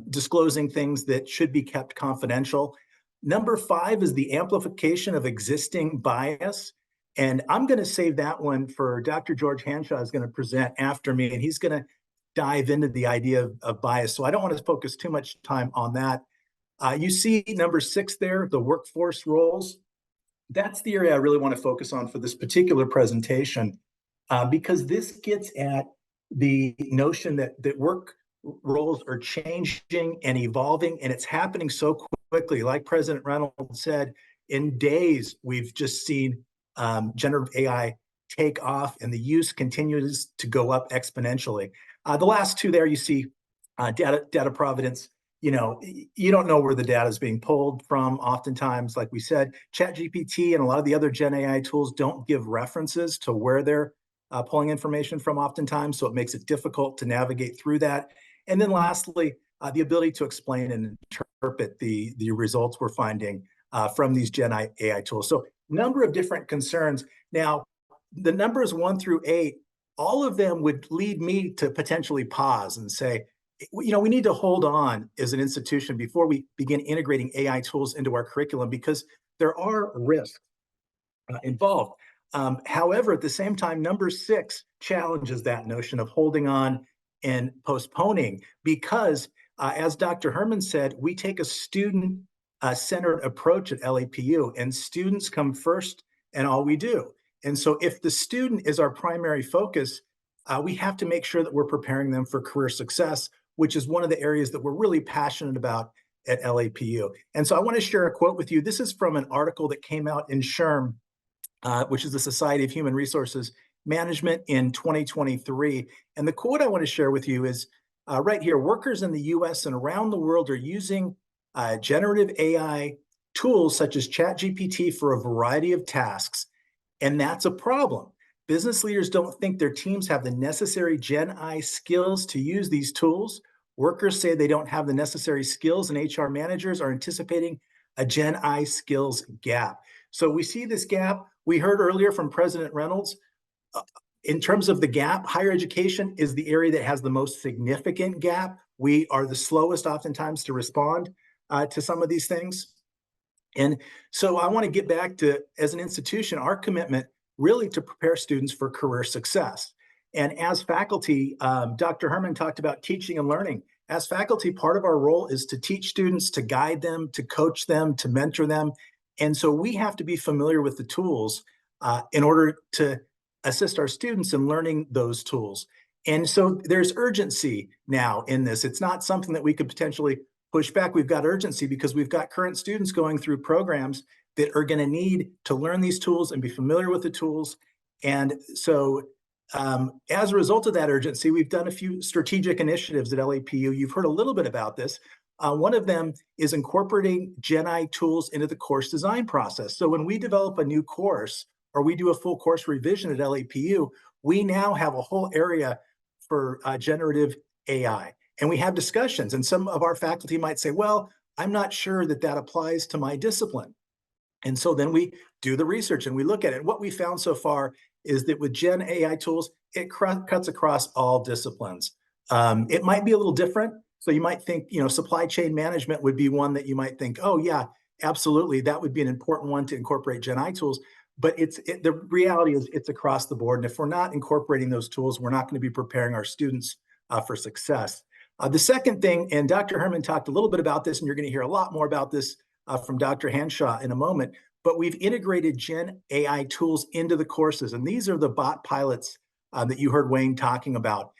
D: disclosing things that should be kept confidential. Number five is the amplification of existing bias. And I'm going to save that one for Dr. George Hanshaw is going to present after me, and he's going to dive into the idea of bias. So I don't want to focus too much time on that. You see number six there, the workforce roles. That's the area I really want to focus on for this particular presentation, because this gets at the notion that work roles are changing and evolving, and it's happening so quickly. Like President Reynolds said, in days, we've just seen generative AI take off, and the use continues to go up exponentially. The last two there, you see data provenance. You know, you don't know where the data is being pulled from. Oftentimes, like we said, ChatGPT and a lot of the other Gen AI tools don't give references to where they're pulling information from oftentimes, so it makes it difficult to navigate through that. And then lastly, the ability to explain and interpret the results we're finding from these Gen AI tools. So number of different concerns. Now, the numbers 1 through 8, all of them would lead me to potentially pause and say, you know, we need to hold on as an institution before we begin integrating AI tools into our curriculum, because there are risks involved. However, at the same time, number 6 challenges that notion of holding on and postponing, because as Dr. Herman said, we take a student-centered approach at LAPU, and students come first in all we do. And so if the student is our primary focus, we have to make sure that we're preparing them for career success, which is one of the areas that we're really passionate about at LAPU. And so I want to share a quote with you. This is from an article that came out in SHRM, which is the Society of Human Resources Management, in 2023. And the quote I want to share with you is right here: workers in the US and around the world are using generative AI tools such as ChatGPT for a variety of tasks. And that's a problem. Business leaders don't think their teams have the necessary Gen AI skills to use these tools. Workers say they don't have the necessary skills, and HR managers are anticipating a Gen AI skills gap. So we see this gap. We heard earlier from President Reynolds, in terms of the gap, higher education is the area that has the most significant gap. We are the slowest oftentimes to respond to some of these things. And so I want to get back to, as an institution, our commitment really to prepare students for career success. And as faculty, Dr. Herman talked about teaching and learning. As faculty, part of our role is to teach students, to guide them, to coach them, to mentor them. And so we have to be familiar with the tools in order to assist our students in learning those tools. And so there's urgency now in this. It's not something that we could potentially push back. We've got urgency because we've got current students going through programs that are going to need to learn these tools and be familiar with the tools. And so as a result of that urgency, we've done a few strategic initiatives at LAPU. You've heard a little bit about this. One of them is incorporating Gen AI tools into the course design process. So when we develop a new course or we do a full course revision at LAPU, we now have a whole area for generative AI. And we have discussions, and some of our faculty might say, well, I'm not sure that that applies to my discipline. And so then we do the research and we look at it. What we found so far is that with Gen AI tools, it cuts across all disciplines. It might be a little different. So you might think, you know, supply chain management would be one that you might think, oh yeah, absolutely, that would be an important one to incorporate Gen AI tools. but the reality is it's across the board. And if we're not incorporating those tools, we're not going to be preparing our students for success. The second thing, and Dr. Herman talked a little bit about this, and you're going to hear a lot more about this from Dr. Hanshaw in a moment, but we've integrated Gen AI tools into the courses. And these are the bot pilots that you heard Wayne talking about.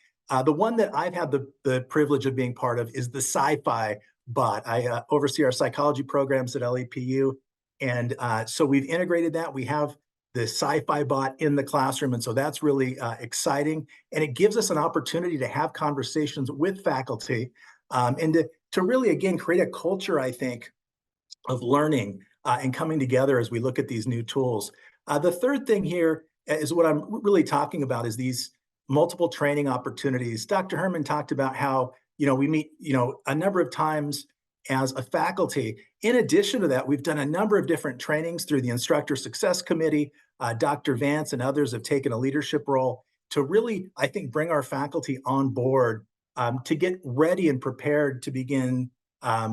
D: The one that I've had the privilege of being part of is the sci-fi bot. I oversee our psychology programs at LAPU. And so we've integrated that. We have the sci-fi bot in the classroom. And so that's really exciting. And it gives us an opportunity to have conversations with faculty and to really, again, create a culture, I think, of learning and coming together as we look at these new tools. The third thing here is what I'm really talking about is these multiple training opportunities. Dr. Herman talked about how, we meet, a number of times as a faculty. In addition to that, we've done a number of different trainings through the Instructor Success Committee. Dr. Vance and others have taken a leadership role to really, I think, bring our faculty on board to get ready and prepared to begin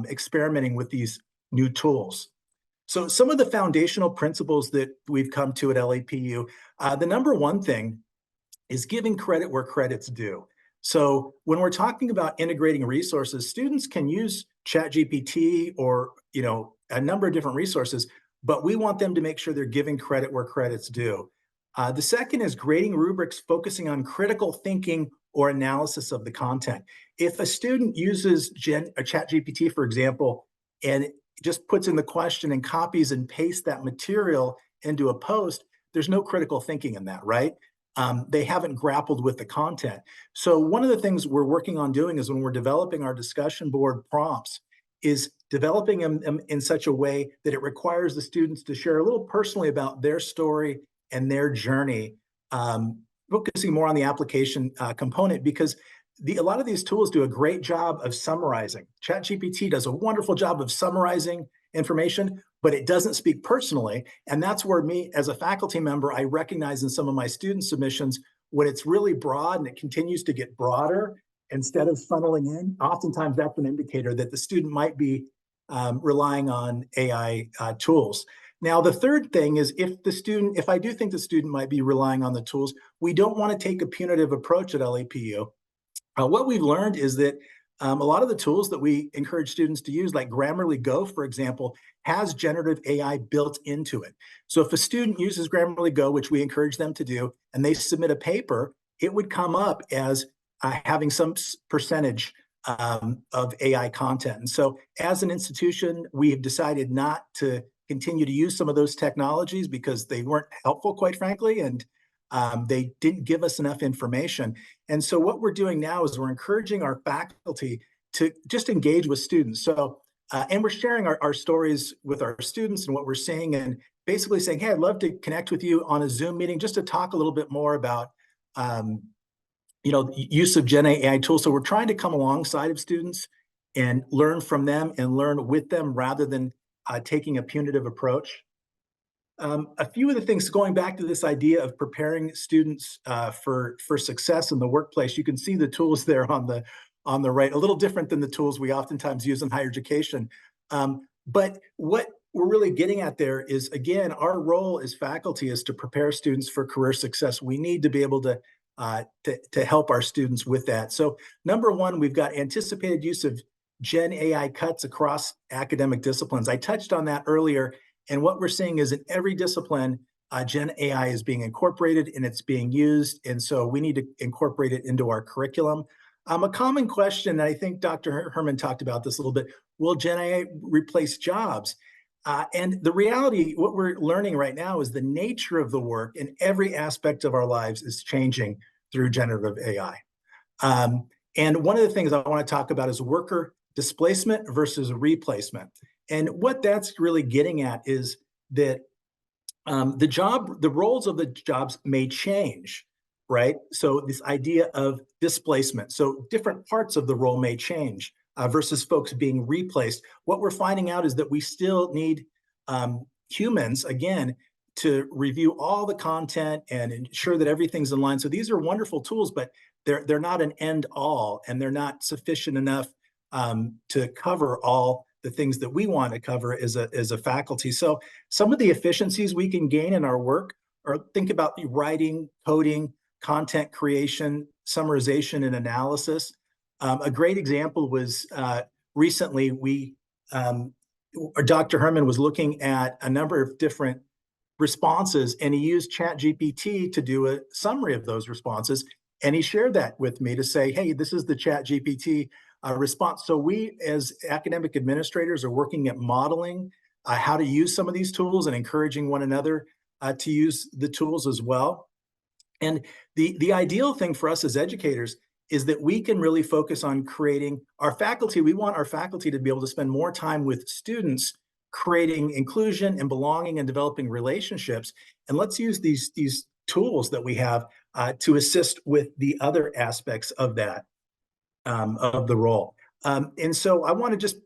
D: experimenting with these new tools. So some of the foundational principles that we've come to at LAPU, the number one thing is giving credit where credit's due. So when we're talking about integrating resources, students can use ChatGPT or, a number of different resources, but we want them to make sure they're giving credit where credit's due. The second is grading rubrics focusing on critical thinking or analysis of the content. If a student uses ChatGPT, for example, and just puts in the question and copies and pastes that material into a post, there's no critical thinking in that, right? They haven't grappled with the content. So one of the things we're working on doing is when we're developing our discussion board prompts is developing them in such a way that it requires the students to share a little personally about their story and their journey, focusing more on the application component, because a lot of these tools do a great job of summarizing. ChatGPT does a wonderful job of summarizing information, but it doesn't speak personally. And that's where me as a faculty member, I recognize in some of my student submissions, when it's really broad and it continues to get broader, instead of funneling in, oftentimes that's an indicator that the student might be relying on AI tools. Now, the third thing is if I do think the student might be relying on the tools, we don't want to take a punitive approach at LAPU. What we've learned is that a lot of the tools that we encourage students to use, like Grammarly Go, for example, has generative AI built into it. So if a student uses Grammarly Go, which we encourage them to do, and they submit a paper, it would come up as having some percentage of AI content. And so as an institution, we have decided not to continue to use some of those technologies because they weren't helpful, quite frankly, and they didn't give us enough information. And so what we're doing now is we're encouraging our faculty to just engage with students. So, and we're sharing our stories with our students and what we're seeing, and basically saying, hey, I'd love to connect with you on a Zoom meeting just to talk a little bit more about, use of Gen AI tools. So we're trying to come alongside of students and learn from them and learn with them rather than taking a punitive approach. A few of the things, going back to this idea of preparing students for success in the workplace, you can see the tools there on the right, a little different than the tools we oftentimes use in higher education. But what we're really getting at there is, again, our role as faculty is to prepare students for career success. We need to be able to help our students with that. So number one, we've got anticipated use of Gen AI cuts across academic disciplines. I touched on that earlier. And what we're seeing is in every discipline, Gen AI is being incorporated and it's being used. And so we need to incorporate it into our curriculum. A common question, and I think Dr. Herman talked about this a little bit, will Gen AI replace jobs? And the reality, what we're learning right now is the nature of the work in every aspect of our lives is changing through generative AI. And one of the things I want to talk about is worker displacement versus replacement. And what that's really getting at is that the roles of the jobs may change, right? So this idea of displacement. So different parts of the role may change versus folks being replaced. What we're finding out is that we still need humans, again, to review all the content and ensure that everything's in line. So these are wonderful tools, but they're not an end all, and they're not sufficient enough to cover all the things that we want to cover as a faculty. So some of the efficiencies we can gain in our work are, think about the writing, coding, content creation, summarization, and analysis. A great example was recently Dr. Herman was looking at a number of different responses, and he used ChatGPT to do a summary of those responses. And he shared that with me to say, hey, this is the ChatGPT response. So we, as academic administrators, are working at modeling how to use some of these tools and encouraging one another to use the tools as well. And the ideal thing for us as educators is that we can really focus on creating our faculty. We want our faculty to be able to spend more time with students, creating inclusion and belonging and developing relationships. And let's use these tools that we have to assist with the other aspects of that, of the role. And so I want to just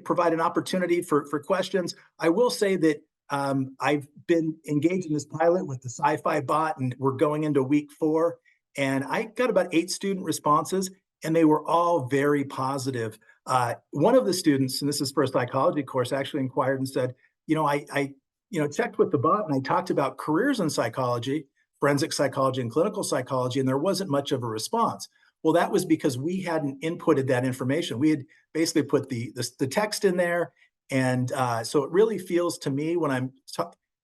D: provide an opportunity for questions. I will say that I've been engaged in this pilot with the Sci-Fi bot, and we're going into week 4. And I got about 8 student responses, and they were all very positive. One of the students, and this is for a psychology course, actually inquired and said, I checked with the bot and I talked about careers in psychology, forensic psychology and clinical psychology, and there wasn't much of a response. Well, that was because we hadn't inputted that information. We had basically put the text in there. And so it really feels to me when I'm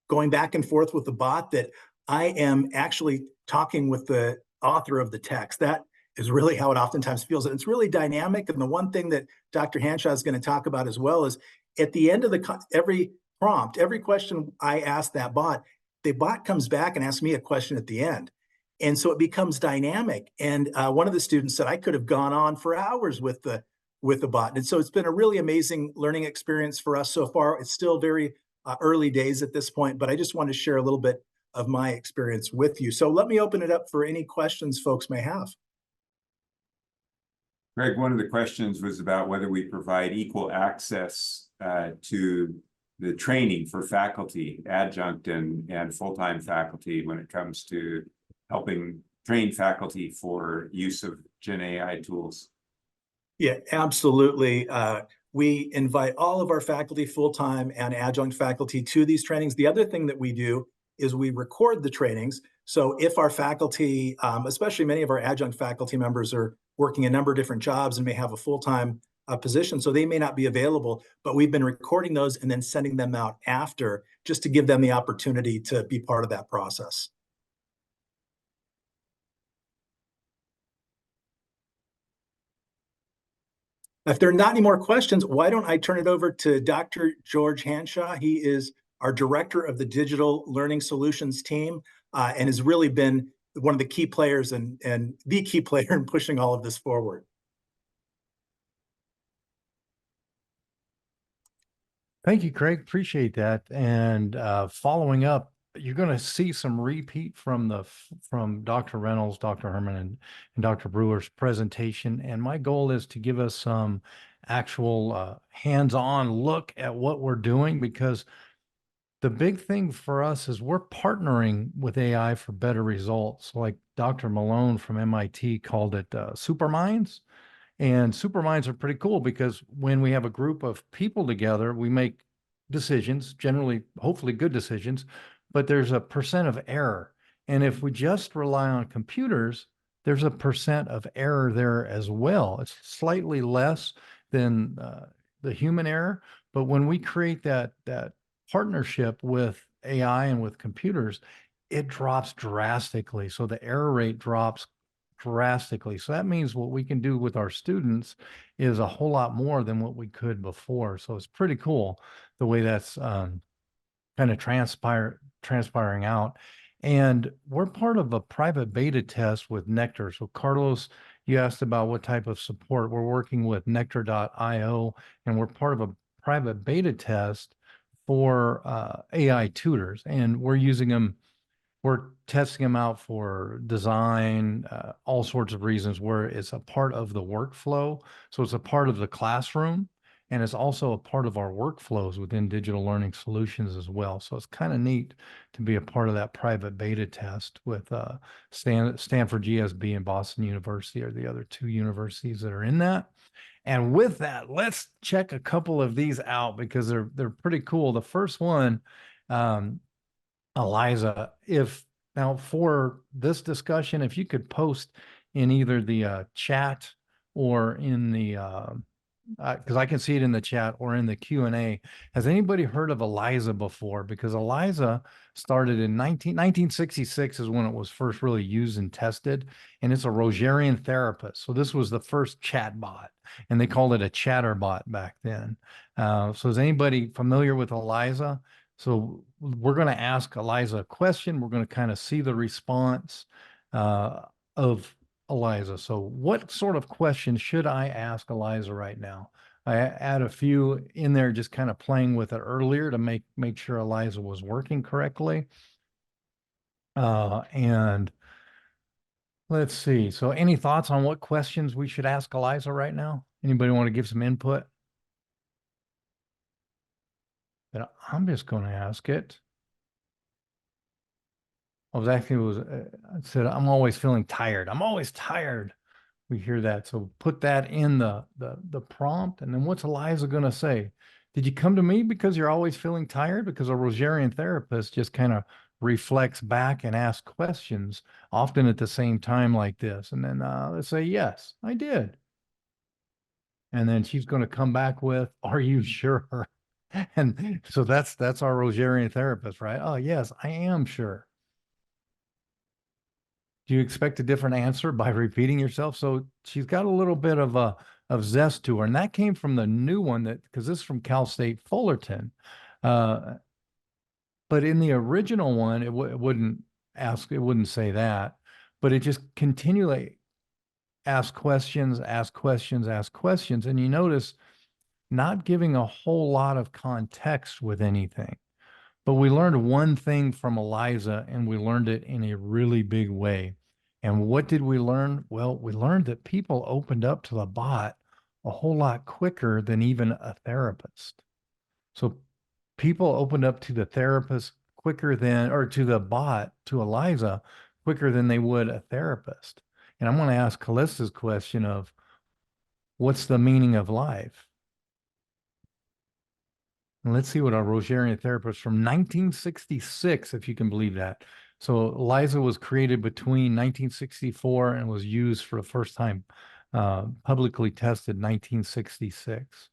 D: going back and forth with the bot that I am actually talking with the author of the text. That is really how it oftentimes feels. And it's really dynamic. And the one thing that Dr. Hanshaw is going to talk about as well is at the end of every prompt, every question I ask that bot, the bot comes back and asks me a question at the end. And so it becomes dynamic. And one of the students said, I could have gone on for hours with the bot. And so it's been a really amazing learning experience for us so far. It's still very early days at this point, but I just want to share a little bit of my experience with you. So let me open it up for any questions folks may have.
C: Greg, one of the questions was about whether we provide equal access to the training for faculty, adjunct and full-time faculty when it comes to helping train faculty for use of Gen AI tools.
D: Yeah, absolutely. We invite all of our faculty, full-time and adjunct faculty, to these trainings. The other thing that we do is we record the trainings. So if our faculty, especially many of our adjunct faculty members, are working a number of different jobs and may have a full-time position, so they may not be available, but we've been recording those and then sending them out after, just to give them the opportunity to be part of that process. If there are not any more questions, why don't I turn it over to Dr. George Hanshaw. He is our director of the Digital Learning Solutions team and has really been one of the key players and the key player in pushing all of this forward.
B: Thank you, Craig. Appreciate that. And following up, you're going to see some repeat from Dr. Reynolds, Dr. Herman, and Dr. Brewer's presentation. And my goal is to give us some actual hands-on look at what we're doing, because the big thing for us is we're partnering with AI for better results. Like Dr. Malone from MIT called it superminds. And superminds are pretty cool because when we have a group of people together, we make decisions, generally, hopefully good decisions, but there's a percent of error. And if we just rely on computers, there's a percent of error there as well. It's slightly less than the human error. But when we create that partnership with AI and with computers, it drops drastically. So the error rate drops drastically. So that means what we can do with our students is a whole lot more than what we could before. So it's pretty cool the way that's kind of transpiring out. And we're part of a private beta test with Nectar. So Carlos, you asked about what type of support. We're working with Nectar.io, and we're part of a private beta test for AI tutors. And we're using them. We're testing them out for design, all sorts of reasons where it's a part of the workflow. So it's a part of the classroom. and it's also a part of our workflows within digital learning solutions as well. So it's kind of neat to be a part of that private beta test with Stanford GSB and Boston University are the other two universities that are in that. And with that, let's check a couple of these out because they're pretty cool. The first one, Eliza, if now for this discussion, if you could post in either the chat or in the because I can see it in the chat or in the Q&A. Has anybody heard of ELIZA before? Because ELIZA started in 1966 is when it was first really used and tested, and it's a Rogerian therapist. So this was the first chat bot, and they called it a chatterbot back then. So is anybody familiar with ELIZA? So we're going to ask Eliza a question. We're going to kind of see the response of Eliza. So what sort of question should I ask Eliza right now? I add a few in there, just kind of playing with it earlier to make sure Eliza was working correctly. And let's see. So any thoughts on what questions we should ask Eliza right now? Anybody want to give some input? But I'm just going to ask it. I said, I'm always feeling tired. I'm always tired. We hear that. So put that in the prompt. And then what's Eliza going to say? Did you come to me because you're always feeling tired? Because a Rogerian therapist just kind of reflects back and asks questions often at the same time like this. And then let's say, yes, I did. And then she's going to come back with, are you sure? And so that's our Rogerian therapist, right? Oh, yes, I am sure. Do you expect a different answer by repeating yourself? So she's got a little bit of zest to her, and that came from the new one because this is from Cal State Fullerton. But in the original one, it wouldn't say that, but it just continually ask questions, and you notice not giving a whole lot of context with anything. But we learned one thing from Eliza, and we learned it in a really big way. And what did we learn? Well, we learned that people opened up to the bot a whole lot quicker than even a therapist. So people opened up to the therapist quicker than, or to the bot, to Eliza, quicker than they would a therapist. And I'm going to ask Callista's question of what's the meaning of life? And let's see what our Rogerian therapist from 1966, if you can believe that. So ELIZA was created between 1964 and was used for the first time, publicly tested 1966.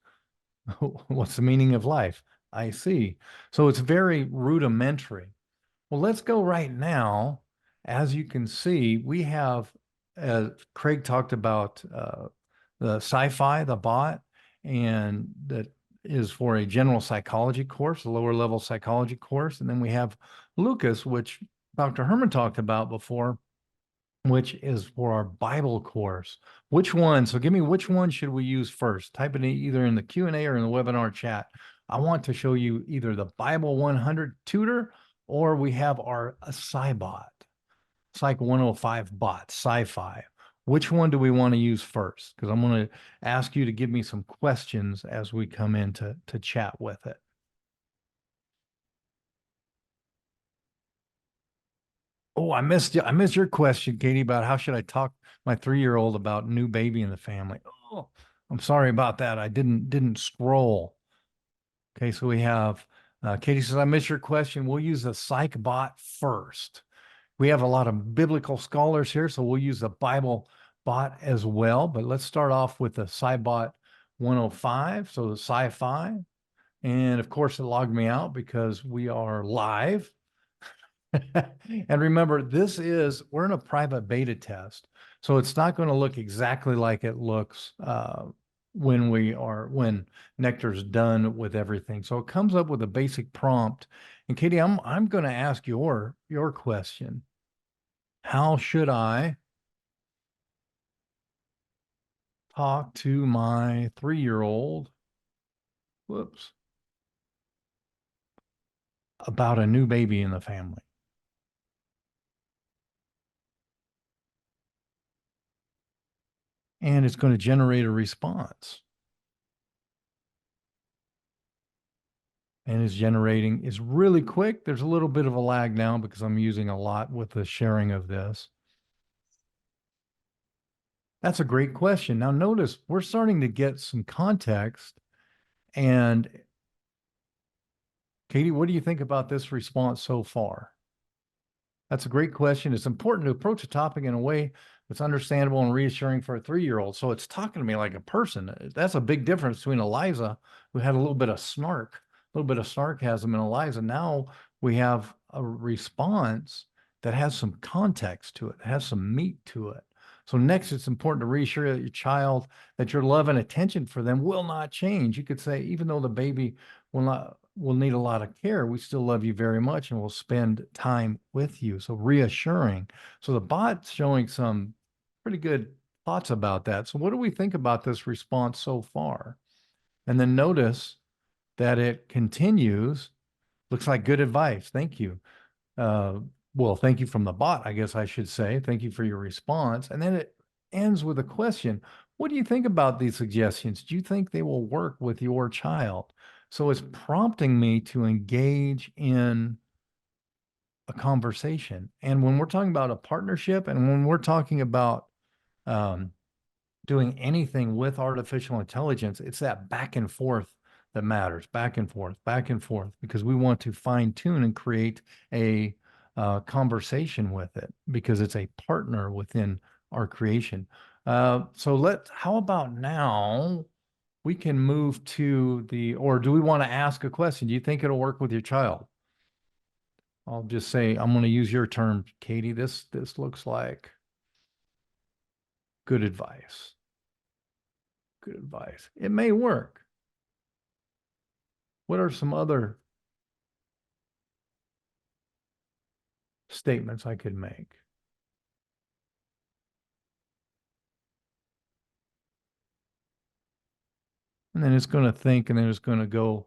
B: What's the meaning of life? I see. So it's very rudimentary. Well, let's go right now. As you can see, we have, Craig talked about the sci-fi, the bot, and that is for a general psychology course, a lower level psychology course. And then we have Lucas, which Dr. Herman talked about before, which is for our Bible course. Which one? So give me which one should we use first? Type it either in the Q&A or in the webinar chat. I want to show you either the Bible 100 tutor or we have our SciBot, Psych 105 bot, sci-fi. Which one do we want to use first? Because I'm going to ask you to give me some questions as we come in to chat with it. Oh, I missed your question, Katie, about how should I talk my 3-year-old about new baby in the family. Oh, I'm sorry about that. I didn't scroll. Okay, so we have Katie says, I missed your question. We'll use the psych bot first. We have a lot of biblical scholars here, so we'll use the Bible bot as well. But let's start off with the SciBot 105, so the sci-fi. And of course, it logged me out because we are live. And remember, we're in a private beta test, so it's not going to look exactly like it looks when Nectar's done with everything. So it comes up with a basic prompt. And Katie, I'm going to ask your question. How should I talk to my 3-year-old, about a new baby in the family? And it's going to generate a response. and is generating is really quick. There's a little bit of a lag now because I'm using a lot with the sharing of this. That's a great question. Now notice we're starting to get some context. And Katie, what do you think about this response so far? That's a great question. It's important to approach a topic in a way that's understandable and reassuring for a 3-year-old. So it's talking to me like a person. That's a big difference between Eliza, who had a little bit of snark, a little bit of sarcasm, and Eliza. Now we have a response that has some context to it, has some meat to it. So next, it's important to reassure your child that your love and attention for them will not change. You could say, even though the baby will need a lot of care, we still love you very much and will spend time with you. So reassuring. So the bot's showing some pretty good thoughts about that. So what do we think about this response so far? And then notice that it continues. Looks like good advice. Thank you. Well, thank you from the bot, I guess I should say. Thank you for your response. And then it ends with a question. What do you think about these suggestions? Do you think they will work with your child? So it's prompting me to engage in a conversation. And when we're talking about a partnership and when we're talking about doing anything with artificial intelligence, it's that back and forth that matters, back and forth, because we want to fine tune and create a conversation with it because it's a partner within our creation. How about now we can move to or do we want to ask a question? Do you think it'll work with your child? I'll just say, I'm going to use your term, Katie. This looks like good advice. Good advice. It may work. What are some other statements I could make? And then it's going to think, and then it's going to go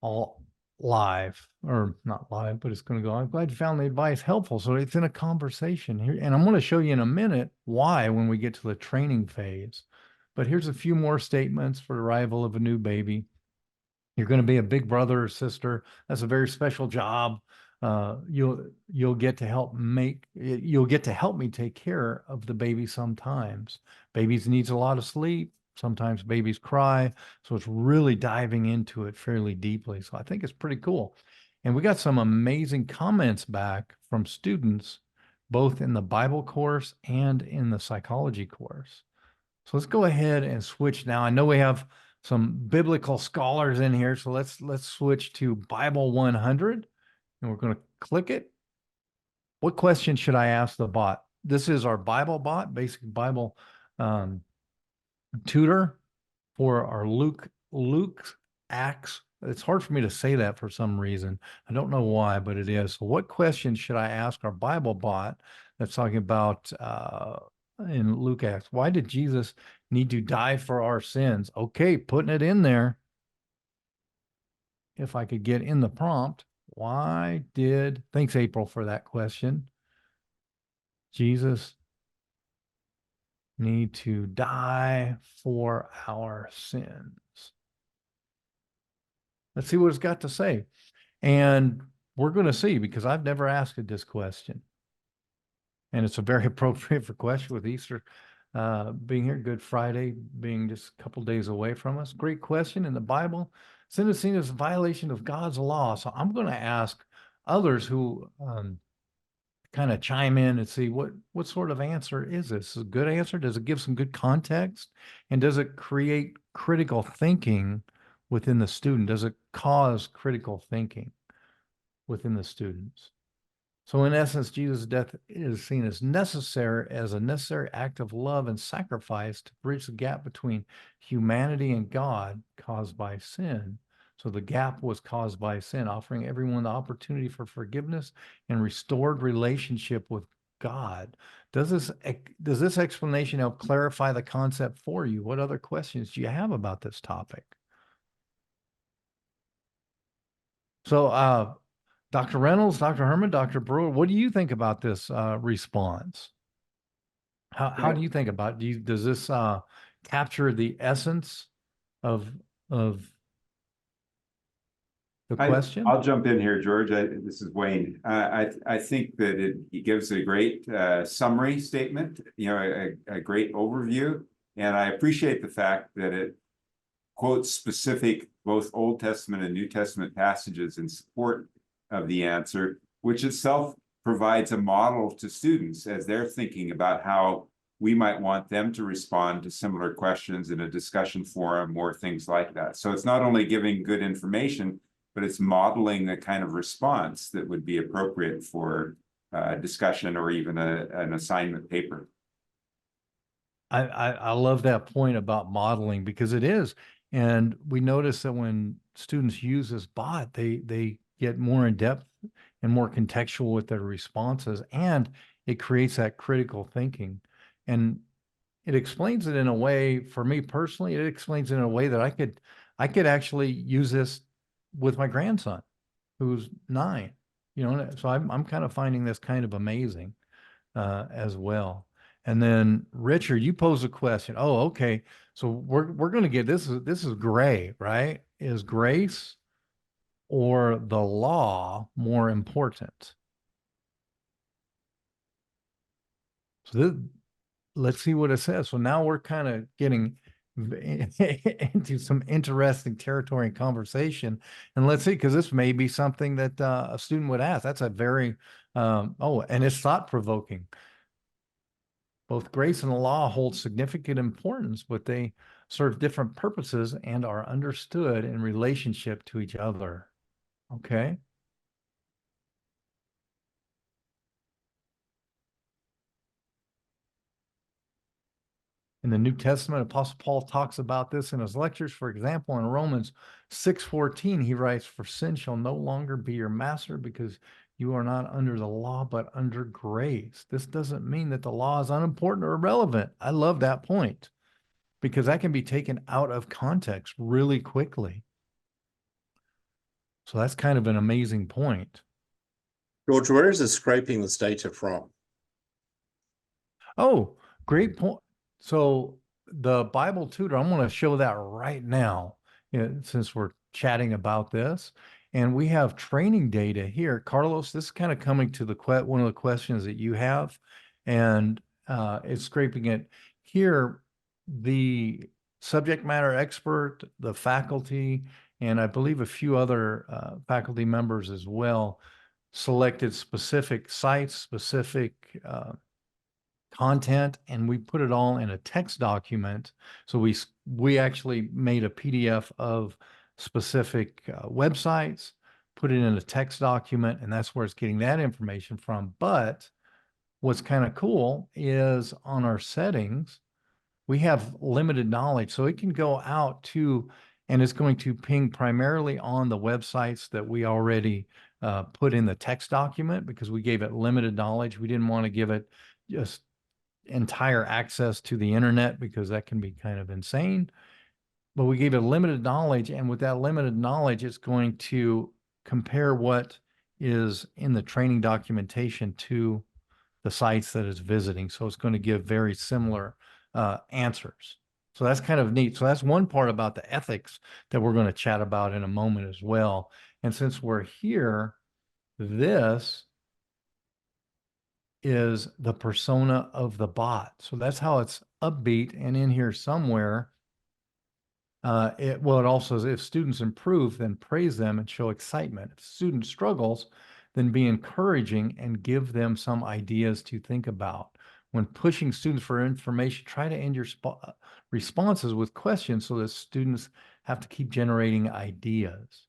B: all live, or not live, but it's going to go, I'm glad you found the advice helpful. So it's in a conversation here. And I'm going to show you in a minute why when we get to the training phase. But here's a few more statements for the arrival of a new baby. You're going to be a big brother or sister. That's a very special job. You'll get to help me take care of the baby sometimes. Babies needs a lot of sleep. Sometimes babies cry. So it's really diving into it fairly deeply. So I think it's pretty cool. And we got some amazing comments back from students, both in the Bible course and in the psychology course. So let's go ahead and switch now. I know we have some biblical scholars in here. So let's switch to Bible 100 and we're going to click it. What question should I ask the bot? This is our Bible bot, basic Bible tutor for our Luke's Acts. It's hard for me to say that for some reason. I don't know why, but it is. So what question should I ask our Bible bot that's talking about in Luke Acts? Why did Jesus need to die for our sins? Okay, putting it in there. If I could get in the prompt, thanks April for that question. Jesus need to die for our sins. Let's see what it's got to say. And we're going to see, because I've never asked it this question. And it's a very appropriate for question with Easter being here, Good Friday being just a couple days away from us. Great question. In the Bible, sin is seen as a violation of God's law. So I'm going to ask others who kind of chime in and see what sort of answer is this? Is it a good answer? Does it give some good context? And does it create critical thinking within the student? Does it cause critical thinking within the students? So in essence, Jesus' death is seen as a necessary act of love and sacrifice to bridge the gap between humanity and God caused by sin. So the gap was caused by sin, offering everyone the opportunity for forgiveness and restored relationship with God. Does this explanation help clarify the concept for you? What other questions do you have about this topic? So, Dr. Reynolds, Dr. Herman, Dr. Brewer, what do you think about this response? How do you think about it? Does this capture the essence of the question?
C: I'll jump in here, George. This is Wayne. I think that it gives a great summary statement, a great overview. And I appreciate the fact that it quotes specific both Old Testament and New Testament passages in support of the answer, which itself provides a model to students as they're thinking about how we might want them to respond to similar questions in a discussion forum or things like that. So it's not only giving good information, but it's modeling the kind of response that would be appropriate for discussion or even an assignment paper.
B: I love that point about modeling, because it is. And we notice that when students use this bot, they get more in depth and more contextual with their responses, and it creates that critical thinking. And it explains it in a way, for me personally, it explains it in a way that I could actually use this with my grandson, who's 9, so I'm kind of finding this kind of amazing as well. And then Richard, you pose a question. Oh, okay. So we're going to get this is gray, right? Is grace or the law more important? So let's see what it says. So now we're kind of getting into some interesting territory and conversation. And let's see, because this may be something that a student would ask. That's a very, and it's thought-provoking. Both grace and the law hold significant importance, but they serve different purposes and are understood in relationship to each other. Okay. In the New Testament, Apostle Paul talks about this in his lectures. For example, in Romans 6:14, he writes, "For sin shall no longer be your master, because you are not under the law, but under grace." This doesn't mean that the law is unimportant or irrelevant. I love that point, because that can be taken out of context really quickly. So that's kind of an amazing point.
A: George, where is it scraping this data from?
B: Oh, great point. So the Bible tutor, I'm going to show that right now, since we're chatting about this. And we have training data here. Carlos, this is kind of coming to one of the questions that you have, and it's scraping it here. The subject matter expert, the faculty, and I believe a few other faculty members as well, selected specific sites, specific content, and we put it all in a text document. So we actually made a PDF of specific websites, put it in a text document, and that's where it's getting that information from. But what's kind of cool is on our settings, we have limited knowledge. So it can go out to, and it's going to ping primarily on the websites that we already put in the text document, because we gave it limited knowledge. We didn't want to give it just entire access to the internet, because that can be kind of insane. But we gave it limited knowledge, and with that limited knowledge, it's going to compare what is in the training documentation to the sites that it's visiting. So it's going to give very similar answers. So that's kind of neat. So that's one part about the ethics that we're going to chat about in a moment as well. And since we're here, this is the persona of the bot. So that's how it's upbeat. And in here somewhere, it also says, if students improve, then praise them and show excitement. If student struggles, then be encouraging and give them some ideas to think about. When pushing students for information, try to end your responses with questions so that students have to keep generating ideas.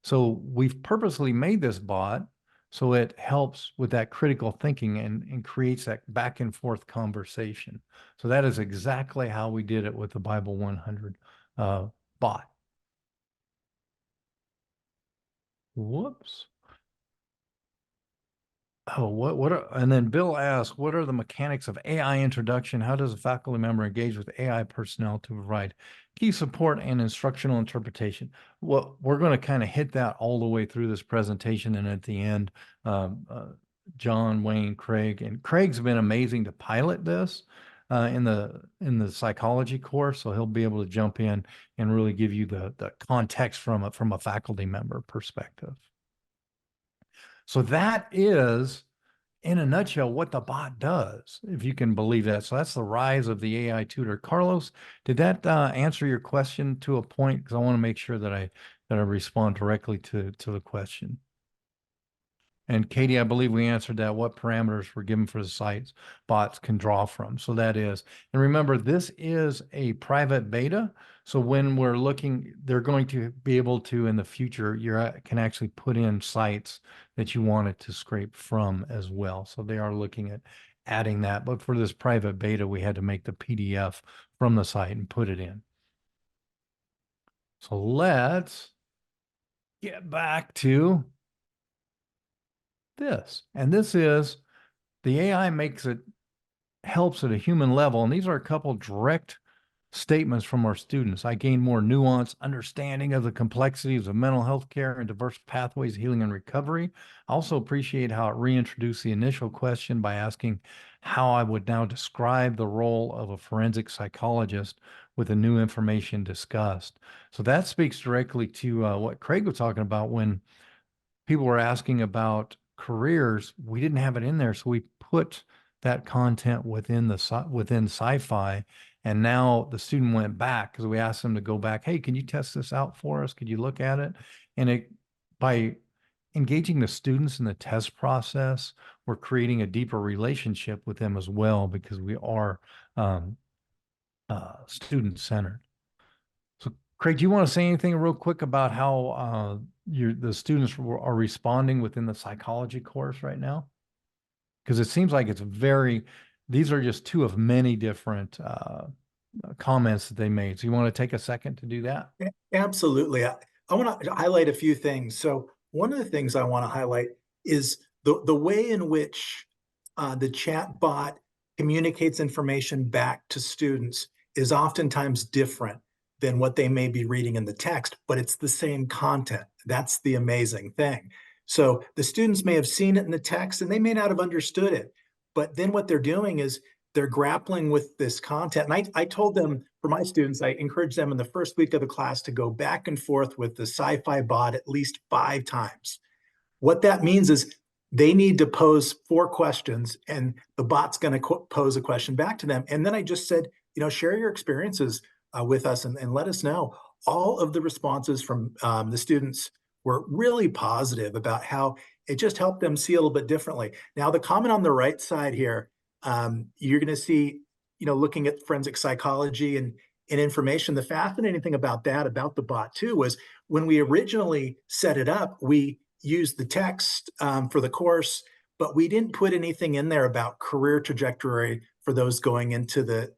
B: So we've purposely made this bot so it helps with that critical thinking and creates that back and forth conversation. So that is exactly how we did it with the Bible 100 bot. Whoops. Oh, and then Bill asks, what are the mechanics of AI introduction? How does a faculty member engage with AI personnel to provide key support and instructional interpretation? Well, we're going to kind of hit that all the way through this presentation. And at the end, John, Wayne, Craig, and Craig's been amazing to pilot this. in the psychology course, so he'll be able to jump in and really give you the context from a faculty member perspective. So that is, in a nutshell, what the bot does, if you can believe that. So that's the rise of the AI tutor. Carlos, did that answer your question to a point? Because I want to make sure that I respond directly to the question. And Katie, I believe we answered that, what parameters were given for the sites bots can draw from. So that is, and remember, this is a private beta. So when we're looking, they're going to be able to, in the future, you can actually put in sites that you want it to scrape from as well. So they are looking at adding that. But for this private beta, we had to make the PDF from the site and put it in. So let's get back to this. And this is, the AI helps at a human level. And these are a couple direct statements from our students. I gained more nuanced understanding of the complexities of mental health care and diverse pathways, healing and recovery. I also appreciate how it reintroduced the initial question by asking how I would now describe the role of a forensic psychologist with the new information discussed. So that speaks directly to what Craig was talking about when people were asking about careers. We didn't have it in there, so we put that content within sci-fi. And now the student went back because we asked them to go back. Hey, can you test this out for us? Could you look at it? And by engaging the students in the test process, we're creating a deeper relationship with them as well, because we are student-centered. So Craig, do you want to say anything real quick about how the students are responding within the psychology course right now? Because it seems like these are just two of many different comments that they made. So you want to take a second to do that?
D: Absolutely. I want to highlight a few things. So one of the things I want to highlight is the way in which the chat bot communicates information back to students is oftentimes different than what they may be reading in the text, but it's the same content. That's the amazing thing. So the students may have seen it in the text and they may not have understood it, but then what they're doing is they're grappling with this content. And I told them, for my students, I encouraged them in the first week of the class to go back and forth with the sci-fi bot at least 5 times. What that means is they need to pose 4 questions and the bot's going to pose a question back to them. And then I just said, share your experiences with us and let us know. All of the responses from the students were really positive about how it just helped them see a little bit differently. Now, the comment on the right side here, you're going to see, looking at forensic psychology and information. The fascinating thing about the bot too, was when we originally set it up, we used the text for the course, but we didn't put anything in there about career trajectory for those going into the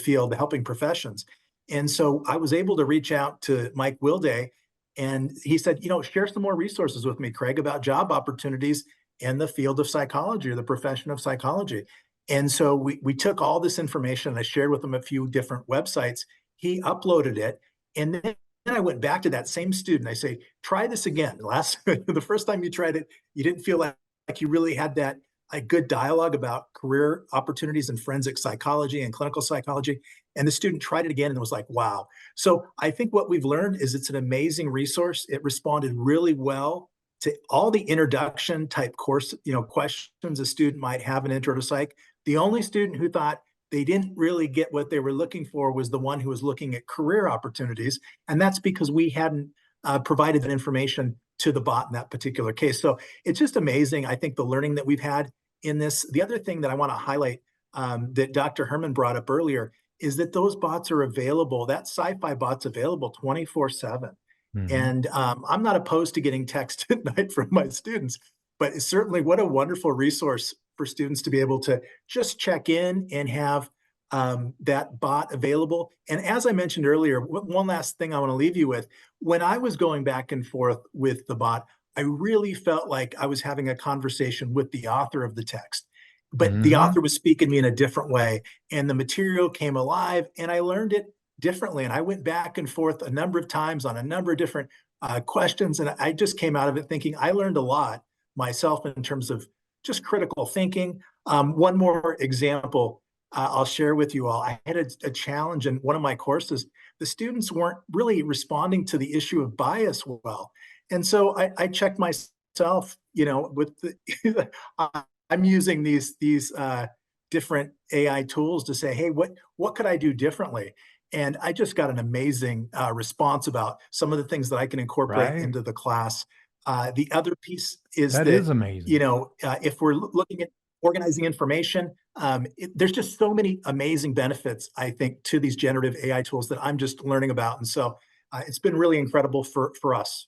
D: field, the helping professions. And so I was able to reach out to Mike Wilday, and he said, share some more resources with me, Craig, about job opportunities in the field of psychology or the profession of psychology. And so we took all this information and I shared with him a few different websites. He uploaded it. And then I went back to that same student. I say, try this again. The first time you tried it, you didn't feel like you really had that a good dialogue about career opportunities in forensic psychology and clinical psychology. And the student tried it again and was like, wow. So I think what we've learned is it's an amazing resource. It responded really well to all the introduction type course, questions a student might have in Intro to Psych. The only student who thought they didn't really get what they were looking for was the one who was looking at career opportunities. And that's because we hadn't provided that information to the bot in that particular case. So it's just amazing. I think the learning that we've had in this. The other thing that I want to highlight that Dr. Herman brought up earlier is that those bots are available. That sci-fi bot's available 24/7. And I'm not opposed to getting text at night from my students, but it's certainly what a wonderful resource for students to be able to just check in and have that bot available. And as I mentioned earlier, one last thing I want to leave you with, when I was going back and forth with the bot, I really felt like I was having a conversation with the author of the text, but the author was speaking to me in a different way, and the material came alive and I learned it differently. And I went back and forth a number of times on a number of different questions. And I just came out of it thinking I learned a lot myself in terms of just critical thinking. One more example. I'll share with you all. I had a challenge in one of my courses. The students weren't really responding to the issue of bias well. And so I checked myself, with the, I'm using these different AI tools to say, hey, what could I do differently? And I just got an amazing response about some of the things that I can incorporate
B: Right.
D: into the class. The other piece is
B: That
D: that,
B: is amazing.
D: if we're looking at organizing information, there's just so many amazing benefits, I think, to these generative AI tools that I'm just learning about. And so it's been really incredible for us.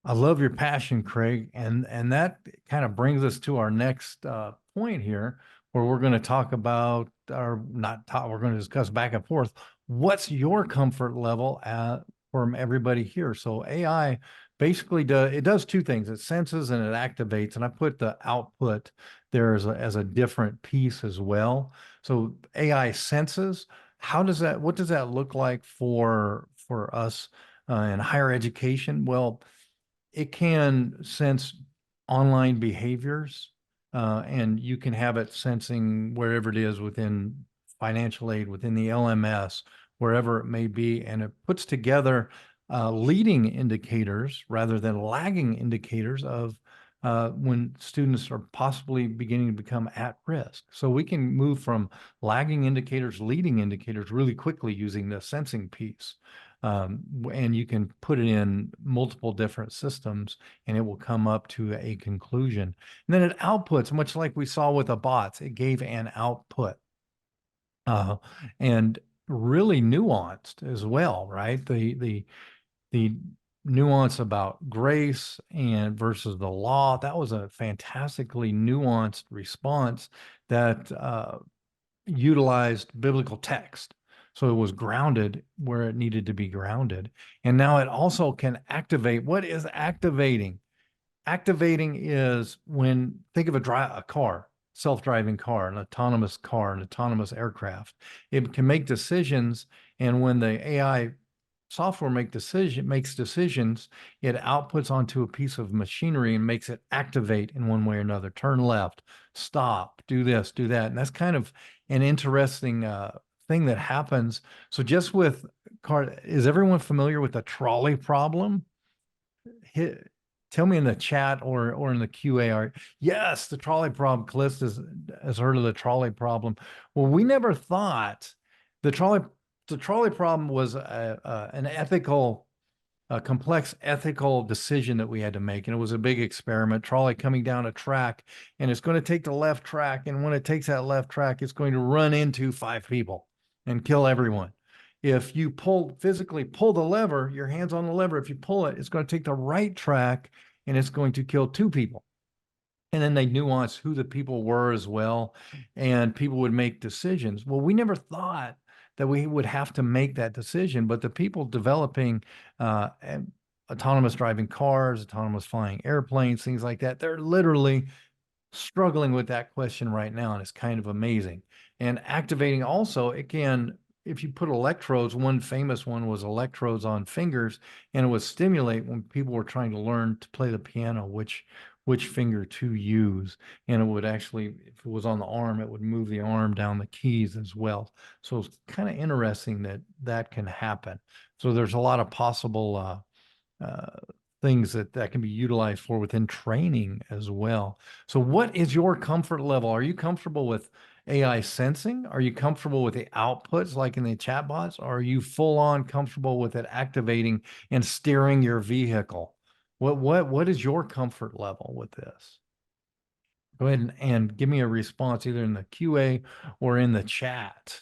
B: I love your passion, Craig, and that kind of brings us to our next point here, where we're going to talk about, or not talk, we're going to discuss back and forth. What's your comfort level from everybody here? So AI basically does two things. It senses and it activates, and I put the output there as a different piece as well. So AI senses. What does that look like for us in higher education? Well, it can sense online behaviors, and you can have it sensing wherever it is within financial aid, within the LMS, wherever it may be, and it puts together leading indicators rather than lagging indicators of when students are possibly beginning to become at risk. So we can move from lagging indicators, leading indicators really quickly using the sensing piece. And you can put it in multiple different systems and it will come up to a conclusion. And then it outputs, much like we saw with the bots, it gave an output, uh, and really nuanced as well, right? The nuance about grace and versus the law, that was a fantastically nuanced response that utilized biblical text. So it was grounded where it needed to be grounded. And now it also can activate. What is activating? Activating is when, think of a car, self-driving car, an autonomous car, an autonomous aircraft. It can make decisions. And when the AI software makes decisions, it outputs onto a piece of machinery and makes it activate in one way or another. Turn left, stop, do this, do that. And that's kind of an interesting thing that happens. So just with is everyone familiar with the trolley problem? Tell me in the chat or in the QA. Yes, the trolley problem. Calista has heard of the trolley problem. Well, we never thought the trolley problem was an ethical, a complex ethical decision that we had to make. And it was a big experiment. Trolley coming down a track, and it's going to take the left track. And when it takes that left track, it's going to run into 5 people and kill everyone. If you physically pull the lever, your hand's on the lever. If you pull it, it's going to take the right track and it's going to kill 2 people. And then they nuance who the people were as well, and people would make decisions. Well, we never thought that we would have to make that decision, but the people developing autonomous driving cars, autonomous flying airplanes, things like that, they're literally struggling with that question right now, and it's kind of amazing. And activating also, it can, if you put electrodes, one famous one was electrodes on fingers, and it would stimulate when people were trying to learn to play the piano, which finger to use. And it would actually, if it was on the arm, it would move the arm down the keys as well. So it's kind of interesting that that can happen. So there's a lot of possible things that can be utilized for within training as well. So what is your comfort level? Are you comfortable with AI sensing? Are you comfortable with the outputs like in the chatbots? Or are you full on comfortable with it activating and steering your vehicle? What is your comfort level with this? Go ahead and give me a response either in the QA or in the chat,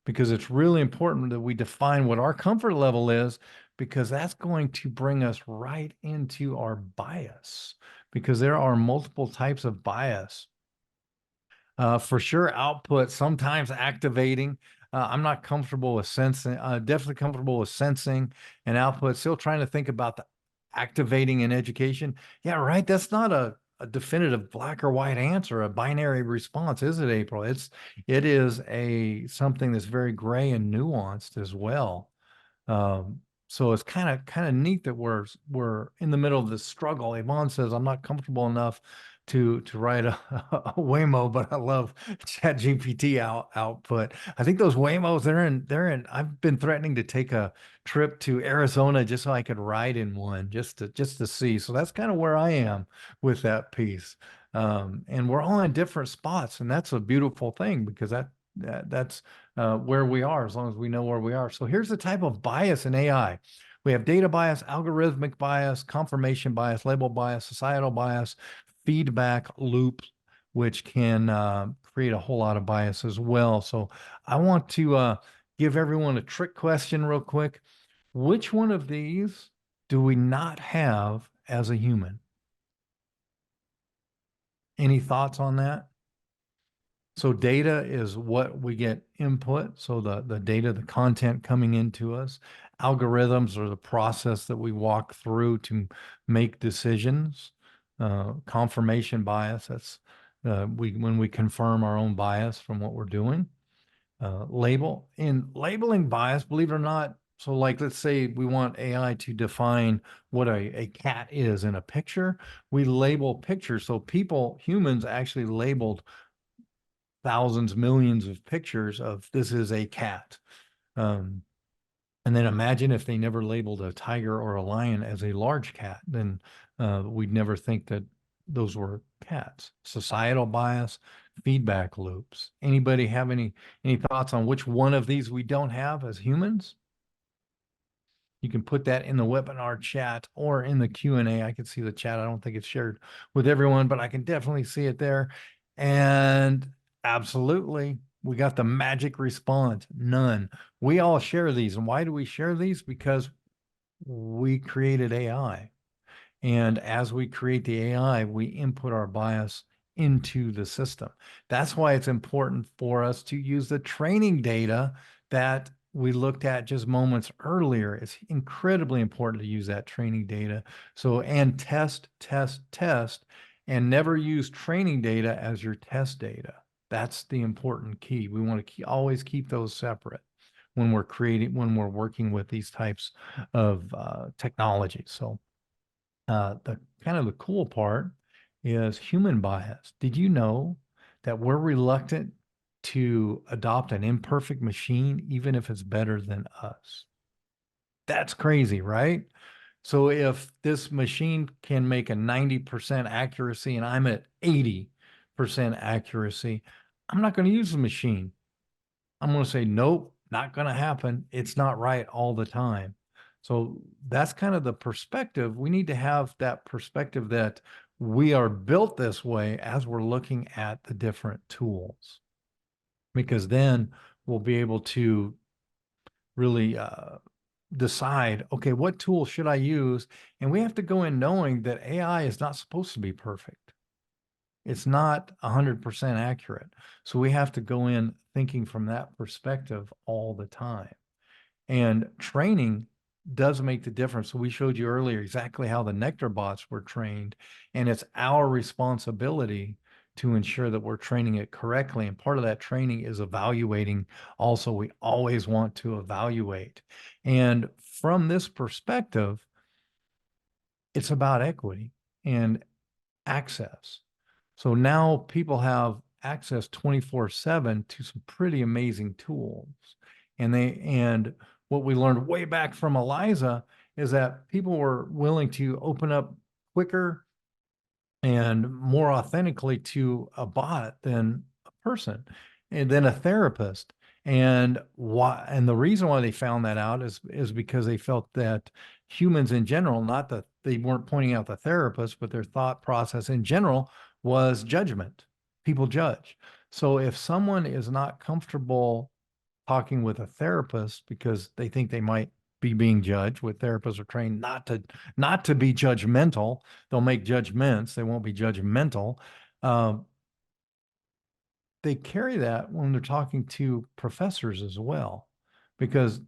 B: because it's really important that we define what our comfort level is, because that's going to bring us right into our bias, because there are multiple types of bias. For sure, output, sometimes activating. I'm not comfortable with sensing, definitely comfortable with sensing and output. Still trying to think about the activating in education. Yeah, right. That's not a definitive black or white answer, a binary response, is it, April? It is something that's very gray and nuanced as well. So it's kind of neat that we're in the middle of this struggle. Yvonne says, I'm not comfortable enough to write a Waymo, but I love ChatGPT output. I think those Waymos, they're in. I've been threatening to take a trip to Arizona just so I could ride in one, just to see. So that's kind of where I am with that piece. And we're all in different spots, and that's a beautiful thing because that's where we are, as long as we know where we are. So here's the type of bias in AI. We have data bias, algorithmic bias, confirmation bias, label bias, societal bias, feedback loop, which can create a whole lot of bias as well. So I want to give everyone a trick question real quick. Which one of these do we not have as a human? Any thoughts on that? So data is what we get input. So the data, the content coming into us. Algorithms are the process that we walk through to make decisions. Confirmation bias, that's when we confirm our own bias from what we're doing. Labeling bias, believe it or not. So like, let's say we want AI to define what a cat is in a picture. We label pictures. So humans actually labeled thousands, millions of pictures of this is a cat. And then imagine if they never labeled a tiger or a lion as a large cat, then we'd never think that those were cats. Societal bias, feedback loops. Anybody have any thoughts on which one of these we don't have as humans? You can put that in the webinar chat or in the Q&A. I can see the chat. I don't think it's shared with everyone, but I can definitely see it there. And absolutely, we got the magic response, none. We all share these. And why do we share these? Because we created AI. And as we create the AI, we input our bias into the system. That's why it's important for us to use the training data that we looked at just moments earlier. It's incredibly important to use that training data. So, and test, and never use training data as your test data. That's the important key. We want to always keep those separate when we're working with these types of technologies. So the kind of the cool part is human bias. Did you know that we're reluctant to adopt an imperfect machine, even if it's better than us? That's crazy, right? So if this machine can make a 90% accuracy and I'm at 80% accuracy, I'm not going to use the machine. I'm going to say, nope, not going to happen. It's not right all the time. So that's kind of the perspective. We need to have that perspective that we are built this way as we're looking at the different tools, because then we'll be able to really decide, okay, what tool should I use? And we have to go in knowing that AI is not supposed to be perfect. It's not 100% accurate. So we have to go in thinking from that perspective all the time. And training does make the difference. So we showed you earlier exactly how the Nectar bots were trained, and it's our responsibility to ensure that we're training it correctly. And part of that training is evaluating. Also, we always want to evaluate. And from this perspective, it's about equity and access. So now people have access 24/7 to some pretty amazing tools. And what we learned way back from Eliza is that people were willing to open up quicker and more authentically to a bot than a person and then a therapist. And the reason why they found that out is because they felt that humans in general, not that they weren't pointing out the therapist, but their thought process in general was judgment. People judge. So if someone is not comfortable talking with a therapist because they think they might be being judged, with therapists are trained not to be judgmental. They'll make judgments. They won't be judgmental. They carry that when they're talking to professors as well, because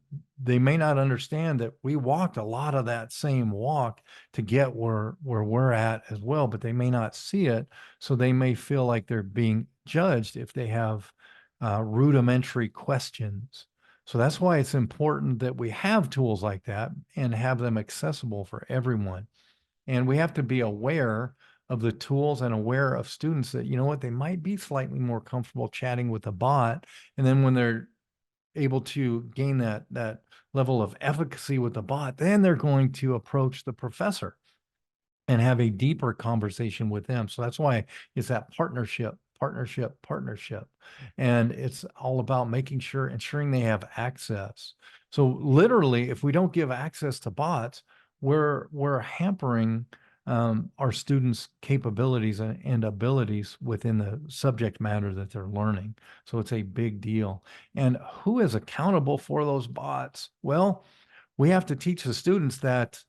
B: they may not understand that we walked a lot of that same walk to get where we're at as well, but they may not see it. So they may feel like they're being judged if they have rudimentary questions. So that's why it's important that we have tools like that and have them accessible for everyone. And we have to be aware of the tools and aware of students that, you know what, they might be slightly more comfortable chatting with a bot. And then when they're able to gain that level of efficacy with the bot, then they're going to approach the professor and have a deeper conversation with them. So that's why it's that partnership. And it's all about ensuring they have access. So literally, if we don't give access to bots, we're hampering our students' capabilities and abilities within the subject matter that they're learning. So it's a big deal. And who is accountable for those bots? Well, we have to teach the students that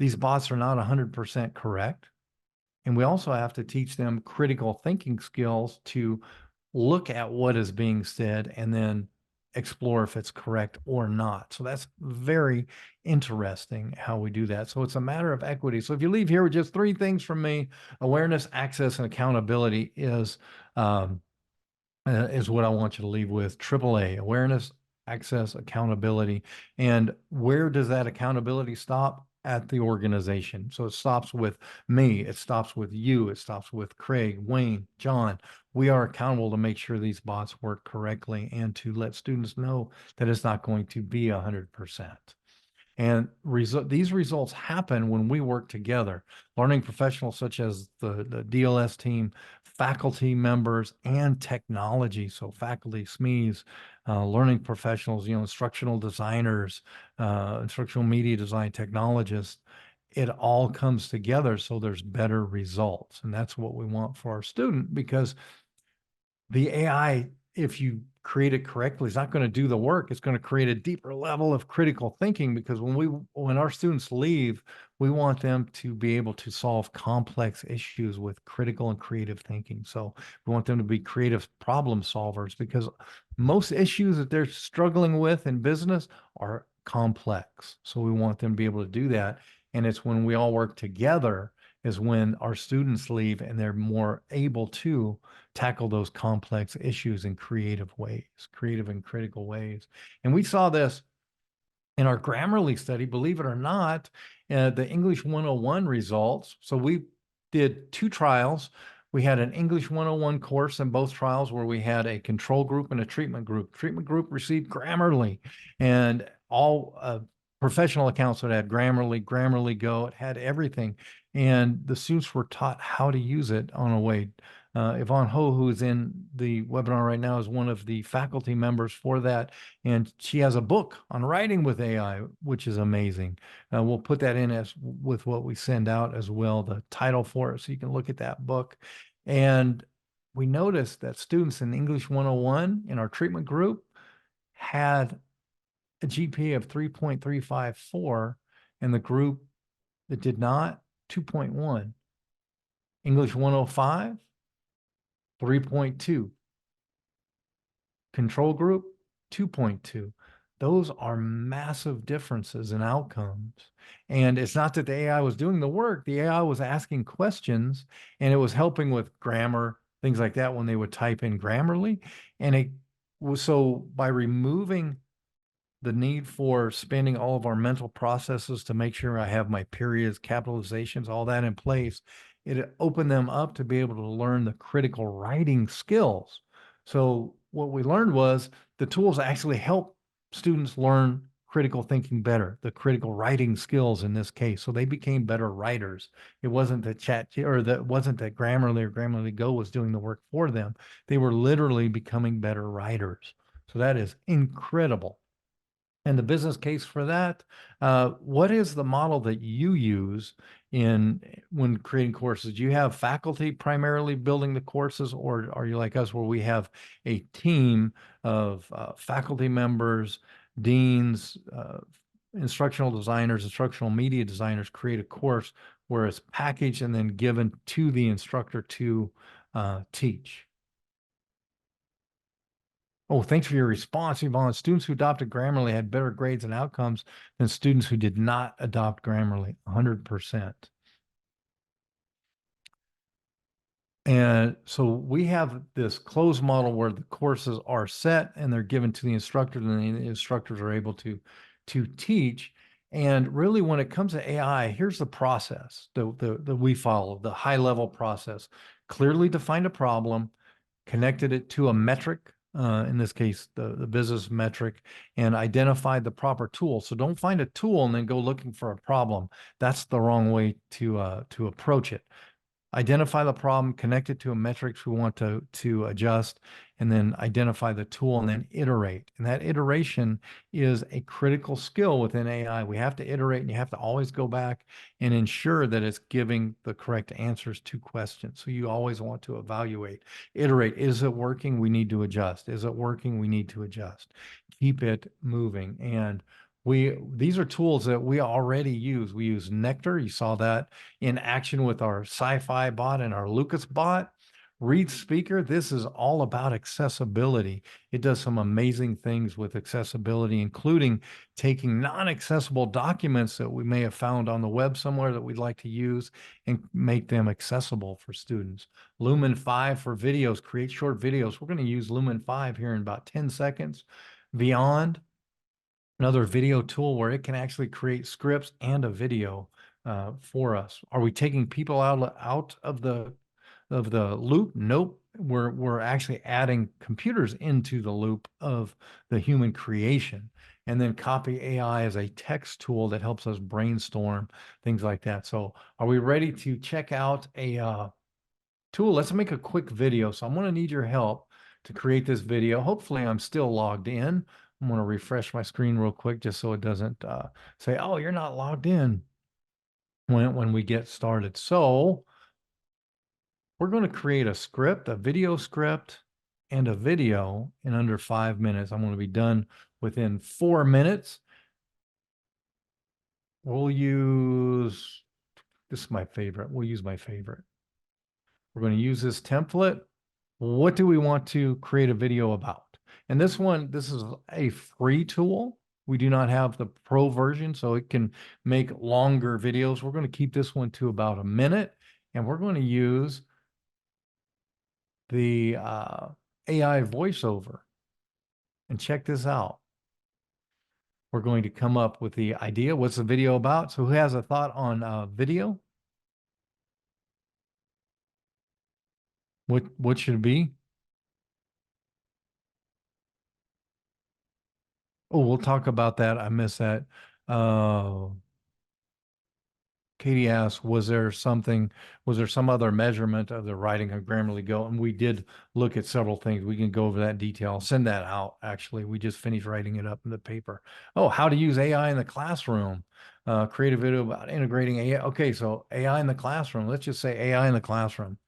B: these bots are not 100% correct. And we also have to teach them critical thinking skills to look at what is being said and then explore if it's correct or not. So that's very interesting how we do that. So it's a matter of equity. So if you leave here with just 3 things from me, awareness, access, and accountability is what I want you to leave with. AAA, awareness, access, accountability. And where does that accountability stop? At the organization. So it stops with me, it stops with you, it stops with Craig, Wayne, John. We are accountable to make sure these bots work correctly and to let students know that it's not going to be 100%. And these results happen when we work together. Learning professionals such as the DLS team, faculty members, and technology. So faculty, SMEs, learning professionals, instructional designers, instructional media design technologists. It all comes together so there's better results. And that's what we want for our student, because the AI, if you create it correctly, is not going to do the work. It's going to create a deeper level of critical thinking, because when our students leave, we want them to be able to solve complex issues with critical and creative thinking. So we want them to be creative problem solvers, because most issues that they're struggling with in business are complex. So we want them to be able to do that. And it's when we all work together is when our students leave and they're more able to tackle those complex issues in creative and critical ways. And we saw this in our Grammarly study, believe it or not, the English 101 results. So we did 2 trials. We had an English 101 course in both trials where we had a control group and a treatment group. Treatment group received Grammarly, and all professional accounts that had Grammarly Go, it had everything. And the students were taught how to use it on a way. Yvonne Ho, who is in the webinar right now, is one of the faculty members for that. And she has a book on writing with AI, which is amazing. We'll put that in with what we send out as well, the title for it, so you can look at that book. And we noticed that students in English 101 in our treatment group had a GPA of 3.354, and the group that did not, 2.1. English 105, 3.2. Control group, 2.2. Those are massive differences in outcomes. And it's not that the AI was doing the work. The AI was asking questions, and it was helping with grammar, things like that when they would type in Grammarly. And it was, so by removing the need for spending all of our mental processes to make sure I have my periods, capitalizations, all that in place, it opened them up to be able to learn the critical writing skills. So what we learned was the tools actually help students learn critical thinking better, the critical writing skills in this case. So they became better writers. It wasn't that Grammarly or Grammarly Go was doing the work for them. They were literally becoming better writers. So that is incredible. And the business case for that, what is the model that you use when creating courses? Do you have faculty primarily building the courses, or are you like us where we have a team of faculty members, deans, instructional designers, instructional media designers create a course where it's packaged and then given to the instructor to teach? Oh, thanks for your response, Yvonne. Students who adopted Grammarly had better grades and outcomes than students who did not adopt Grammarly, 100%. And so we have this closed model where the courses are set and they're given to the instructor, and the instructors are able to teach. And really, when it comes to AI, here's the process that we follow, the high level process. Clearly defined a problem, connected it to a metric, in this case, the business metric, and identified the proper tool. So don't find a tool and then go looking for a problem. That's the wrong way to approach it. Identify the problem, connect it to a metrics we want to adjust, and then identify the tool and then iterate. And that iteration is a critical skill within AI. We have to iterate, and you have to always go back and ensure that it's giving the correct answers to questions. So you always want to evaluate, iterate. Is it working? We need to adjust. Is it working? We need to adjust. Keep it moving. And these are tools that we already use. We use Nectar. You saw that in action with our sci-fi bot and our Lucas bot. Read Speaker, this is all about accessibility. It does some amazing things with accessibility, including taking non-accessible documents that we may have found on the web somewhere that we'd like to use and make them accessible for students. Lumen 5 for videos, create short videos. We're going to use Lumen 5 here in about 10 seconds. Beyond, another video tool where it can actually create scripts and a video for us. Are we taking people out of the loop? Nope. We're actually adding computers into the loop of the human creation. And then Copy AI is a text tool that helps us brainstorm things like that. So are we ready to check out a tool? Let's make a quick video. So I'm going to need your help to create this video. Hopefully I'm still logged in. I'm going to refresh my screen real quick just so it doesn't say, oh, you're not logged in when we get started. So we're going to create a script, a video script, and a video in under 5 minutes. I'm going to be done within 4 minutes. We'll use, this is my favorite. We'll use my favorite. We're going to use this template. What do we want to create a video about? And this is a free tool. We do not have the pro version, so it can make longer videos. We're going to keep this one to about a minute, and we're going to use the AI voiceover. And check this out. We're going to come up with the idea. What's the video about? So who has a thought on video? What should it be? Oh, we'll talk about that. I missed that. Katie asked, was there some other measurement of the writing of Grammarly Go? And we did look at several things. We can go over that in detail. I'll send that out. Actually, we just finished writing it up in the paper. Oh, how to use AI in the classroom. Create a video about integrating AI. Okay, so AI in the classroom. Let's just say AI in the classroom.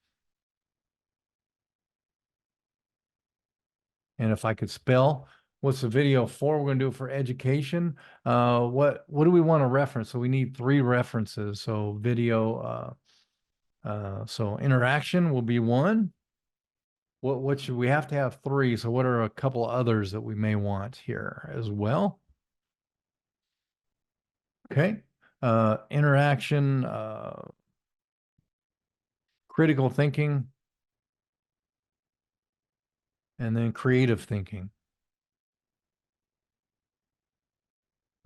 B: And if I could spell, what's the video for? We're going to do it for education. What do we want to reference? So we need 3 references. So video, so interaction will be 1. What should we have to have 3? So what are a couple others that we may want here as well? Okay. Interaction, critical thinking, and then creative thinking.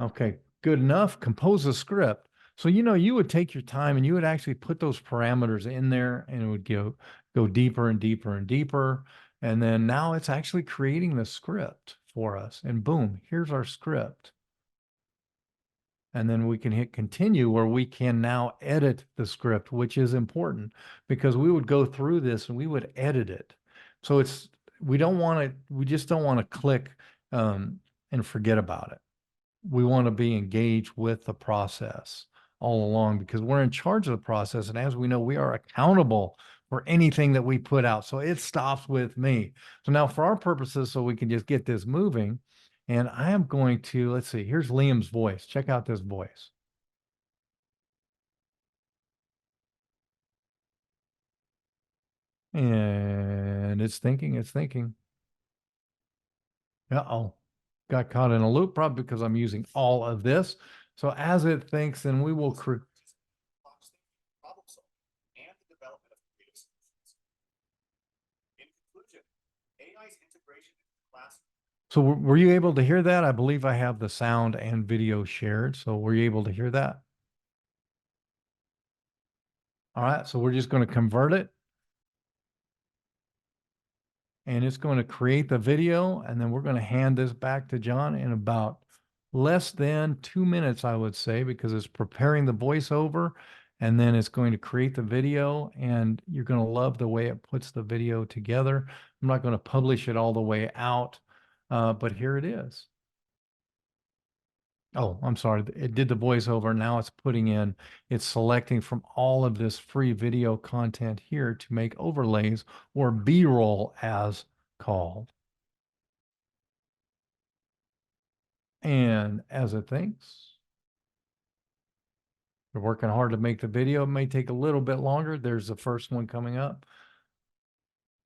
B: Okay, good enough. Compose a script. So, you would take your time and you would actually put those parameters in there, and it would go deeper and deeper and deeper. And then now it's actually creating the script for us. And boom, here's our script. And then we can hit continue, where we can now edit the script, which is important because we would go through this and we would edit it. So we just don't want to click and forget about it. We want to be engaged with the process all along because we're in charge of the process. And as we know, we are accountable for anything that we put out. So it stops with me. So now for our purposes, so we can just get this moving, and I am going to, let's see, here's Liam's voice. Check out this voice. And it's thinking. Uh-oh. Got caught in a loop, probably because I'm using all of this. So as it thinks, then we will create.
E: And the development of creative solutions. In conclusion, AI's integration into the classroom
B: So were you able to hear that? I believe I have the sound and video shared. So were you able to hear that? All right. So we're just going to convert it. And it's going to create the video. And then we're going to hand this back to John in about less than 2 minutes, I would say, because it's preparing the voiceover. And then it's going to create the video. And you're going to love the way it puts the video together. I'm not going to publish it all the way out. But here it is. Oh, I'm sorry. It did the voiceover. Now it's selecting from all of this free video content here to make overlays or B-roll as called. And as it thinks, we're working hard to make the video. It may take a little bit longer. There's the first one coming up.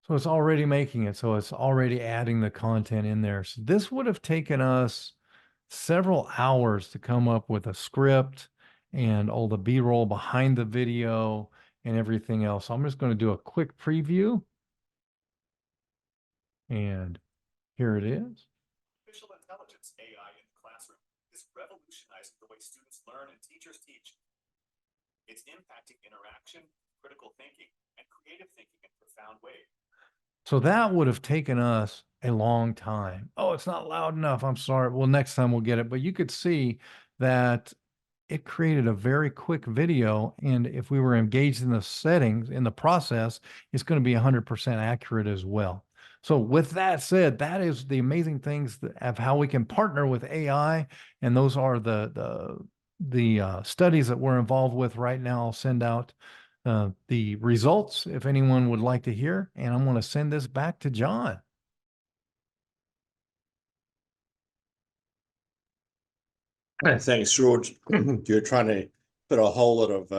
B: So it's already making it. So it's already adding the content in there. So this would have taken us several hours to come up with a script and all the B-roll behind the video and everything else. So I'm just going to do a quick preview. And here it is.
E: Artificial intelligence AI in the classroom is revolutionizing the way students learn and teachers teach. It's impacting interaction, critical thinking, and creative thinking in profound ways.
B: So that would have taken us a long time. Oh, it's not loud enough. I'm sorry. Well, next time we'll get it. But you could see that it created a very quick video. And if we were engaged in the settings, in the process, it's going to be 100% accurate as well. So with that said, that is the amazing things of how we can partner with AI. And those are the studies that we're involved with right now. I'll send out the results if anyone would like to hear. And I'm going to send this back to John.
A: Thanks, George. You're trying to put a whole lot of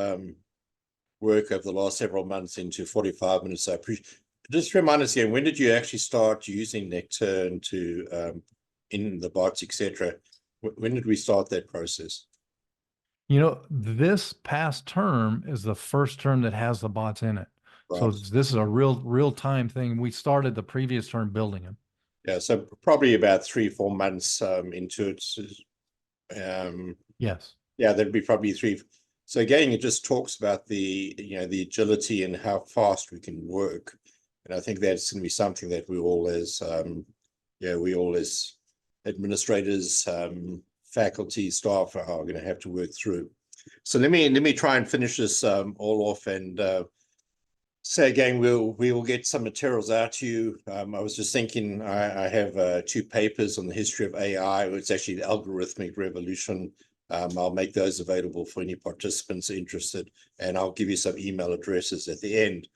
A: work over the last several months into 45 minutes. I appreciate. Just remind us again, when did you actually start using Necturne to in the bots, etc.? When did we start that process?
B: You know, this past term is the first term that has the bots in it. So
A: Right.
B: this is a real time thing. We started the previous term building them.
A: Yeah, so probably about 3-4 months into it.
B: Yes.
A: Yeah, that'd be probably 3. So again, it just talks about the the agility and how fast we can work. And I think that's going to be something that we all as administrators, faculty, staff are going to have to work through. So let me try and finish this all off and say again, we will get some materials out to you. I was just thinking I have 2 papers on the history of AI. It's actually the algorithmic revolution. I'll make those available for any participants interested, and I'll give you some email addresses at the end.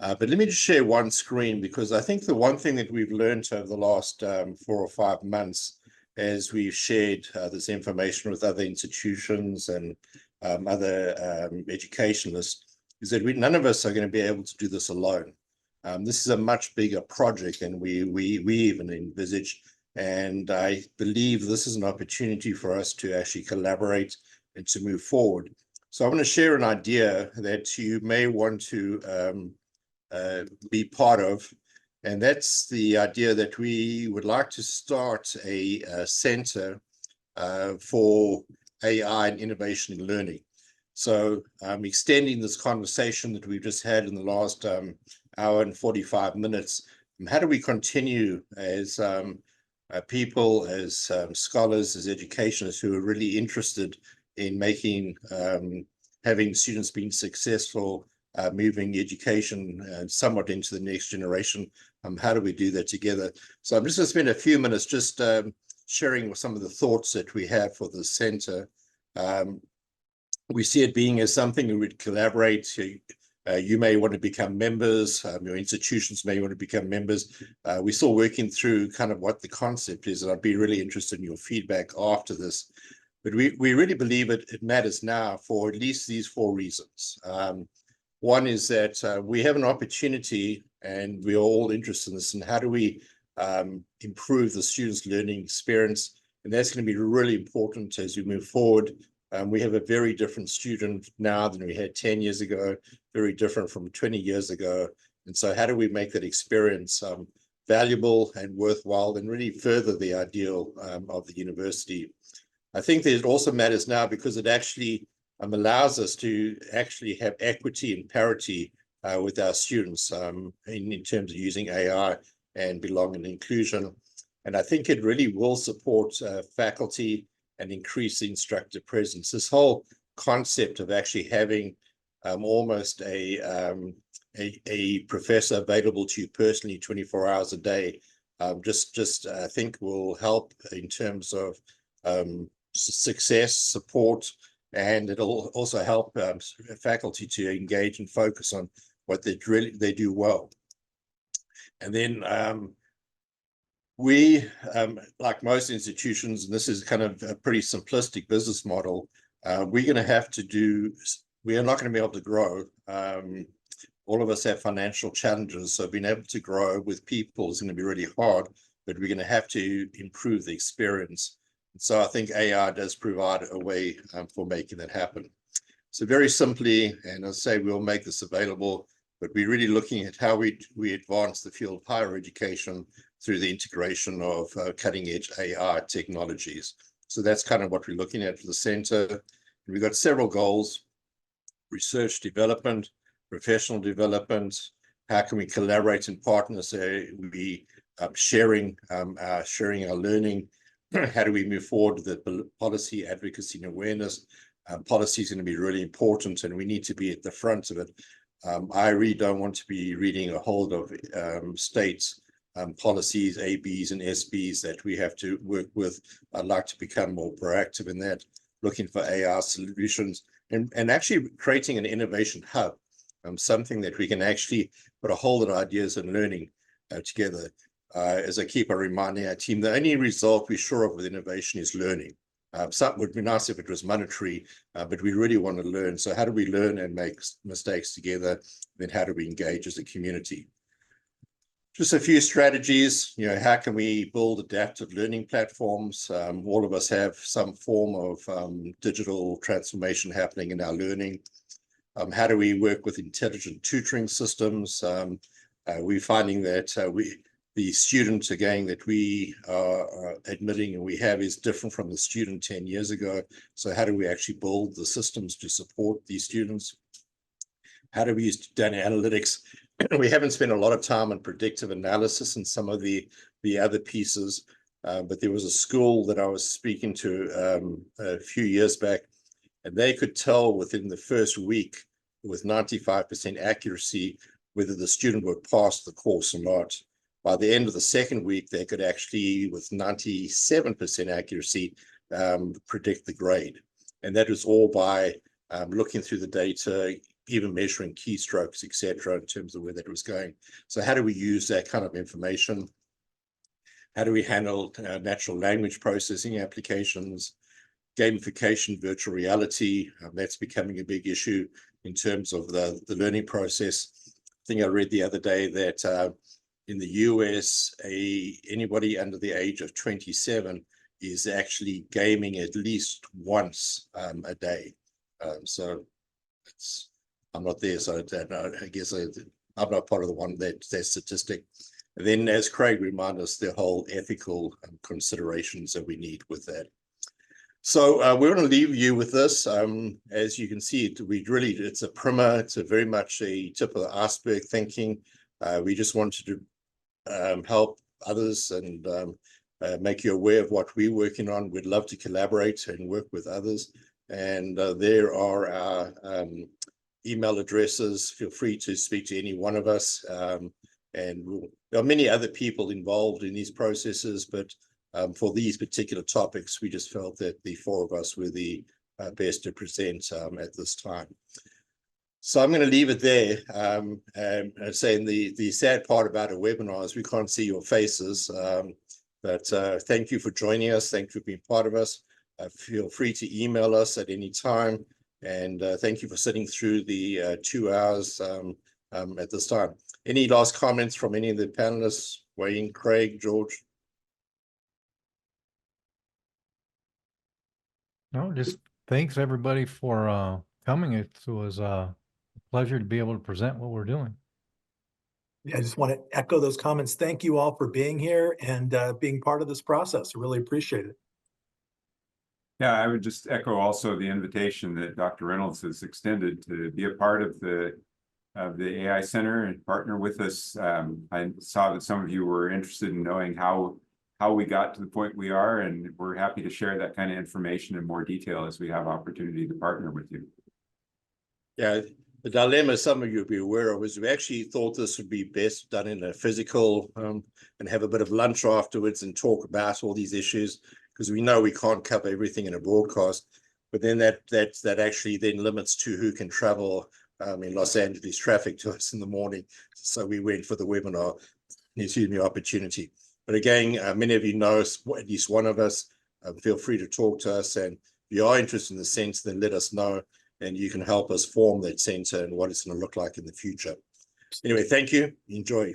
A: But let me just share one screen, because I think the one thing that we've learned over the last 4 or 5 months as we've shared this information with other institutions and other educationalists is that none of us are going to be able to do this alone. This is a much bigger project than we even envisaged. And I believe this is an opportunity for us to actually collaborate and to move forward. So I want to share an idea that you may want to be part of. And that's the idea that we would like to start a center for AI and innovation in learning. So extending this conversation that we've just had in the last hour and 45 minutes, how do we continue as people, as scholars, as educationists who are really interested in making, having students being successful, moving education somewhat into the next generation? How do we do that together? So I'm just going to spend a few minutes just sharing some of the thoughts that we have for the center. We see it being as something we would collaborate. You may want to become members, your institutions may want to become members. We're still working through kind of what the concept is, and I'd be really interested in your feedback after this. But we really believe it matters now for at least these 4 reasons. One is that we have an opportunity, and we're all interested in this, and how do we improve the students' learning experience? And that's going to be really important as we move forward. We have a very different student now than we had 10 years ago, very different from 20 years ago. And so how do we make that experience valuable and worthwhile and really further the ideal of the university. I think that it also matters now because it actually allows us to actually have equity and parity with our students in terms of using AI and belonging and inclusion. And I think it really will support faculty and increase the instructor presence. This whole concept of actually having almost a professor available to you personally 24 hours a day, just I think will help in terms of success, support, and it'll also help faculty to engage and focus on what they do well. And then we, like most institutions, and this is kind of a pretty simplistic business model, we're going to have to do, we are not going to be able to grow. All of us have financial challenges, so being able to grow with people is going to be really hard, but we're going to have to improve the experience. So I think AI does provide a way for making that happen. So very simply, and I say we'll make this available, but we're really looking at how we advance the field of higher education through the integration of cutting-edge AI technologies. So that's kind of what we're looking at for the center. We've got several goals: research development, professional development. How can we collaborate and partner? So we sharing our learning. How do we move forward with the policy advocacy and awareness? Policy is going to be really important, and we need to be at the front of it. I really don't want to be reading a whole lot of states policies, ABs and SBs that we have to work with. I'd like to become more proactive in that, looking for AI solutions and actually creating an innovation hub, something that we can actually put a whole lot of ideas and learning together. As I keep reminding our team, the only result we're sure of with innovation is learning. Something would be nice if it was monetary, but we really want to learn. So how do we learn and make mistakes together? Then how do we engage as a community? Just a few strategies. How can we build adaptive learning platforms? All of us have some form of digital transformation happening in our learning. How do we work with intelligent tutoring systems? We're finding that the student, again, that we are admitting and we have is different from the student 10 years ago. So how do we actually build the systems to support these students? How do we use data analytics? We haven't spent a lot of time on predictive analysis and some of the other pieces, but there was a school that I was speaking to a few years back, and they could tell within the first week with 95% accuracy whether the student would pass the course or not. By the end of the second week, they could actually, with 97% accuracy, predict the grade. And that was all by looking through the data, even measuring keystrokes, etc., in terms of where that was going. So how do we use that kind of information? How do we handle natural language processing applications, gamification, virtual reality? That's becoming a big issue in terms of the learning process. I think I read the other day that in the US, anybody under the age of 27 is actually gaming at least once a day. So I'm not there, so I guess I'm not part of that statistic. And then, as Craig reminded us, the whole ethical considerations that we need with that. So we're going to leave you with this. As you can see, it's a primer. It's very much a tip of the iceberg thinking. We just wanted to help others and make you aware of what we're working on. We'd love to collaborate and work with others. And there are our email addresses. Feel free to speak to any one of us. And there are many other people involved in these processes, but for these particular topics, we just felt that the four of us were the best to present at this time. So I'm going to leave it there. And saying the sad part about a webinar is we can't see your faces. But thank you for joining us. Thank you for being part of us. Feel free to email us at any time. And thank you for sitting through the 2 hours at this time. Any last comments from any of the panelists? Wayne, Craig, George?
B: No, just thanks everybody for coming. It was a pleasure to be able to present what we're doing.
D: I just want to echo those comments. Thank you all for being here and being part of this process. I really appreciate it.
C: Yeah, I would just echo also the invitation that Dr. Reynolds has extended to be a part of the AI Center and partner with us. I saw that some of you were interested in knowing how we got to the point we are, and we're happy to share that kind of information in more detail as we have opportunity to partner with you.
A: Yeah, the dilemma some of you will be aware of is we actually thought this would be best done in a physical and have a bit of lunch afterwards and talk about all these issues, because we know we can't cover everything in a broadcast. But then that actually then limits to who can travel in Los Angeles traffic to us in the morning. So we went for the webinar. Excuse me, opportunity. But again, many of you know at least one of us. Feel free to talk to us, and if you are interested in the sense, then let us know, and you can help us form that center and what it's going to look like in the future. Anyway, thank you. Enjoy.